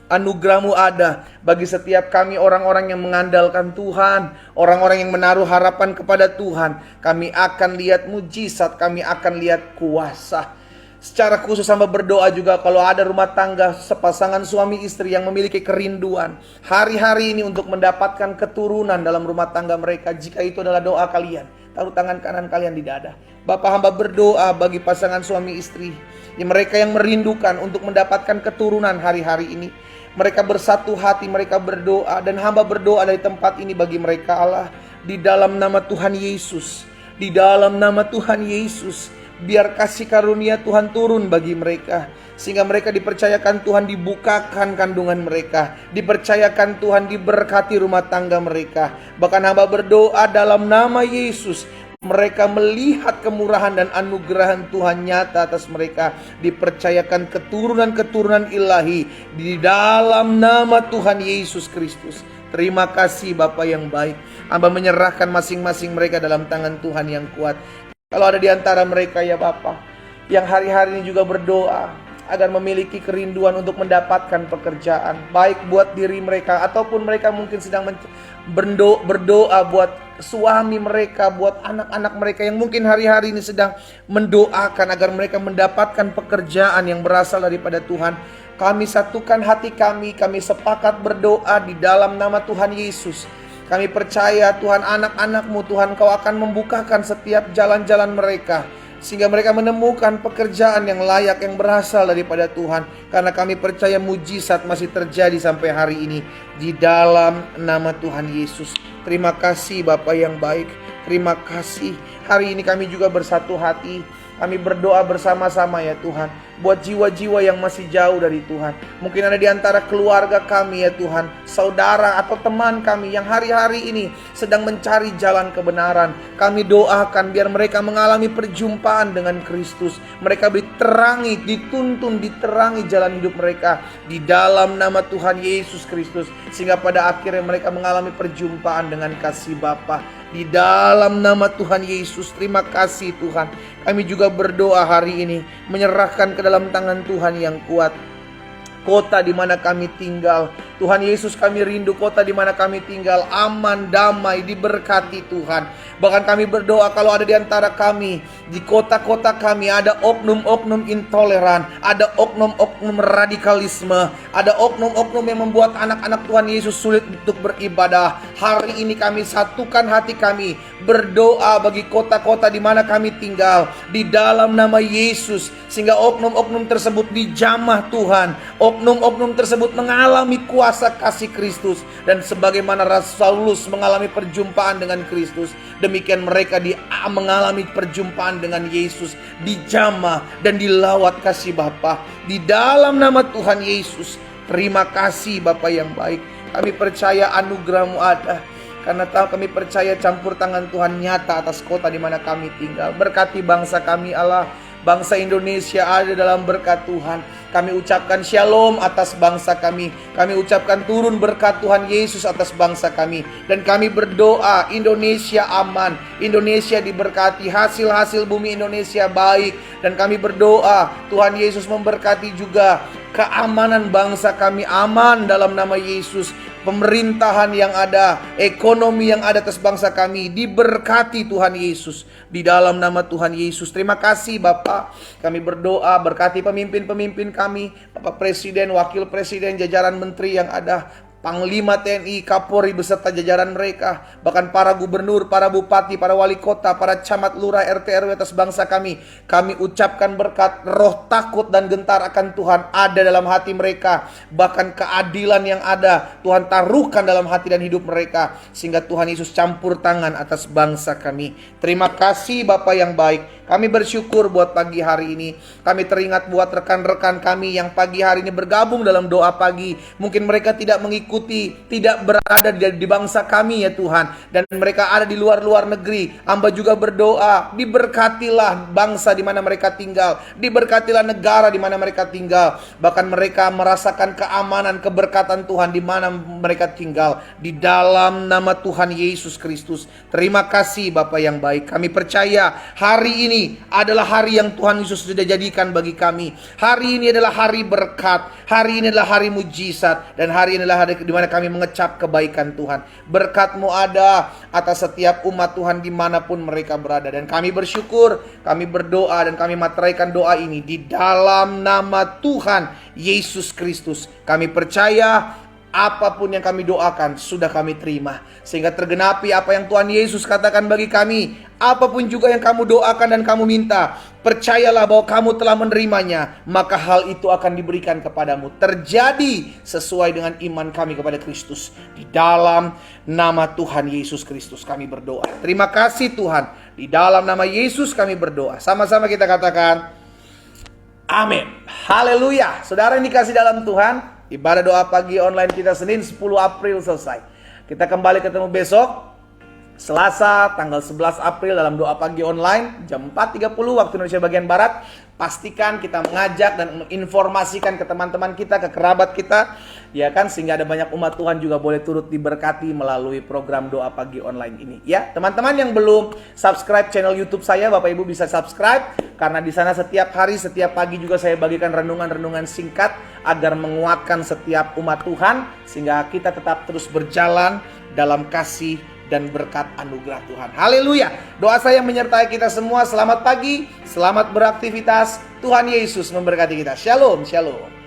anugerah-Mu ada bagi setiap kami orang-orang yang mengandalkan Tuhan, orang-orang yang menaruh harapan kepada Tuhan. Kami akan lihat mujizat, kami akan lihat kuasa. Secara khusus hamba berdoa juga kalau ada rumah tangga sepasangan suami istri yang memiliki kerinduan hari-hari ini untuk mendapatkan keturunan dalam rumah tangga mereka. Jika itu adalah doa kalian, taruh tangan kanan kalian di dada. Bapak, hamba berdoa bagi pasangan suami istri, mereka yang merindukan untuk mendapatkan keturunan hari-hari ini. Mereka bersatu hati, mereka berdoa, dan hamba berdoa dari tempat ini bagi mereka Allah. Di dalam nama Tuhan Yesus, di dalam nama Tuhan Yesus, biar kasih karunia Tuhan turun bagi mereka, sehingga mereka dipercayakan Tuhan dibukakan kandungan mereka, dipercayakan Tuhan diberkati rumah tangga mereka. Bahkan hamba berdoa dalam nama Yesus, mereka melihat kemurahan dan anugerah Tuhan nyata atas mereka, dipercayakan keturunan-keturunan ilahi di dalam nama Tuhan Yesus Kristus. Terima kasih Bapa yang baik. Hamba menyerahkan masing-masing mereka dalam tangan Tuhan yang kuat. Kalau ada di antara mereka ya Bapa, yang hari-hari ini juga berdoa agar memiliki kerinduan untuk mendapatkan pekerjaan, baik buat diri mereka ataupun mereka mungkin sedang berdoa buat suami mereka, buat anak-anak mereka yang mungkin hari-hari ini sedang mendoakan agar mereka mendapatkan pekerjaan yang berasal daripada Tuhan. Kami satukan hati kami sepakat berdoa di dalam nama Tuhan Yesus. Kami percaya Tuhan, anak-anak-Mu Tuhan, Kau akan membukakan setiap jalan-jalan mereka, sehingga mereka menemukan pekerjaan yang layak, yang berasal daripada Tuhan. Karena kami percaya mujizat masih terjadi sampai hari ini. Di dalam nama Tuhan Yesus. Terima kasih Bapa yang baik. Terima kasih. Hari ini kami juga bersatu hati. Kami berdoa bersama-sama ya Tuhan, buat jiwa-jiwa yang masih jauh dari Tuhan. Mungkin ada di antara keluarga kami ya Tuhan, saudara atau teman kami yang hari-hari ini sedang mencari jalan kebenaran. Kami doakan biar mereka mengalami perjumpaan dengan Kristus. Mereka diterangi, dituntun, diterangi jalan hidup mereka di dalam nama Tuhan Yesus Kristus, sehingga pada akhirnya mereka mengalami perjumpaan dengan kasih Bapa. Di dalam nama Tuhan Yesus, terima kasih Tuhan. Kami juga berdoa hari ini, menyerahkan ke dalam tangan Tuhan yang kuat kota di mana kami tinggal. Tuhan Yesus, kami rindu kota di mana kami tinggal aman, damai, diberkati Tuhan. Bahkan kami berdoa kalau ada di antara kami, di kota-kota kami ada oknum-oknum intoleran, ada oknum-oknum radikalisme, ada oknum-oknum yang membuat anak-anak Tuhan Yesus sulit untuk beribadah. Hari ini kami satukan hati kami, berdoa bagi kota-kota di mana kami tinggal di dalam nama Yesus, sehingga oknum-oknum tersebut dijamah Tuhan. Oknum-oknum tersebut mengalami kuasa kasih Kristus, dan sebagaimana Rasul Saulus mengalami perjumpaan dengan Kristus, demikian mereka mengalami perjumpaan dengan Yesus, dijamah dan dilawat kasih Bapa di dalam nama Tuhan Yesus. Terima kasih Bapa yang baik. Kami percaya anugerah-Mu ada, karena kami percaya campur tangan Tuhan nyata atas kota di mana kami tinggal. Berkati bangsa kami Allah, bangsa Indonesia ada dalam berkat Tuhan. Kami ucapkan shalom atas bangsa kami. Kami ucapkan turun berkat Tuhan Yesus atas bangsa kami. Dan kami berdoa Indonesia aman, Indonesia diberkati, hasil-hasil bumi Indonesia baik. Dan kami berdoa Tuhan Yesus memberkati juga keamanan bangsa kami aman dalam nama Yesus. Pemerintahan yang ada, ekonomi yang ada atas bangsa kami diberkati Tuhan Yesus di dalam nama Tuhan Yesus. Terima kasih Bapak. Kami berdoa berkati pemimpin-pemimpin kami, Bapak Presiden, Wakil Presiden, jajaran menteri yang ada, Panglima TNI, Kapolri beserta jajaran mereka, bahkan para gubernur, para bupati, para wali kota, para camat, lurah, RT, RW atas bangsa kami. Kami ucapkan berkat, roh takut dan gentar akan Tuhan ada dalam hati mereka. Bahkan keadilan yang ada Tuhan taruhkan dalam hati dan hidup mereka, sehingga Tuhan Yesus campur tangan atas bangsa kami. Terima kasih Bapa yang baik. Kami bersyukur buat pagi hari ini. Kami teringat buat rekan-rekan kami yang pagi hari ini bergabung dalam doa pagi. Mungkin mereka tidak mengikuti, tidak berada di bangsa kami ya Tuhan, dan mereka ada di luar negeri. Hamba juga berdoa, diberkatilah bangsa di mana mereka tinggal, diberkatilah negara di mana mereka tinggal. Bahkan mereka merasakan keamanan, keberkatan Tuhan di mana mereka tinggal, di dalam nama Tuhan Yesus Kristus. Terima kasih Bapa yang baik. Kami percaya hari ini adalah hari yang Tuhan Yesus sudah jadikan bagi kami. Hari ini adalah hari berkat, hari ini adalah hari mujizat, dan hari ini adalah hari di mana kami mengecap kebaikan Tuhan. Berkat-Mu ada atas setiap umat Tuhan dimanapun mereka berada. Dan kami bersyukur, kami berdoa, dan kami materaikan doa ini di dalam nama Tuhan Yesus Kristus. Kami percaya apapun yang kami doakan sudah kami terima, sehingga tergenapi apa yang Tuhan Yesus katakan bagi kami. Apapun juga yang kamu doakan dan kamu minta, percayalah bahwa kamu telah menerimanya, maka hal itu akan diberikan kepadamu. Terjadi sesuai dengan iman kami kepada Kristus. Di dalam nama Tuhan Yesus Kristus kami berdoa. Terima kasih Tuhan. Di dalam nama Yesus kami berdoa. Sama-sama kita katakan amin. Haleluya. Saudara yang dikasih dalam Tuhan, ibadah doa pagi online kita Senin 10 April selesai. Kita kembali ketemu besok Selasa tanggal 11 April dalam doa pagi online jam 4.30 waktu Indonesia bagian Barat. Pastikan kita mengajak dan menginformasikan ke teman-teman kita, ke kerabat kita, ya kan, sehingga ada banyak umat Tuhan juga boleh turut diberkati melalui program doa pagi online ini. Ya, teman-teman yang belum subscribe channel YouTube saya, Bapak Ibu bisa subscribe, karena di sana setiap hari, setiap pagi juga saya bagikan renungan-renungan singkat agar menguatkan setiap umat Tuhan, sehingga kita tetap terus berjalan dalam kasih dan berkat anugerah Tuhan. Haleluya. Doa saya menyertai kita semua. Selamat pagi, selamat beraktivitas. Tuhan Yesus memberkati kita. Shalom, shalom.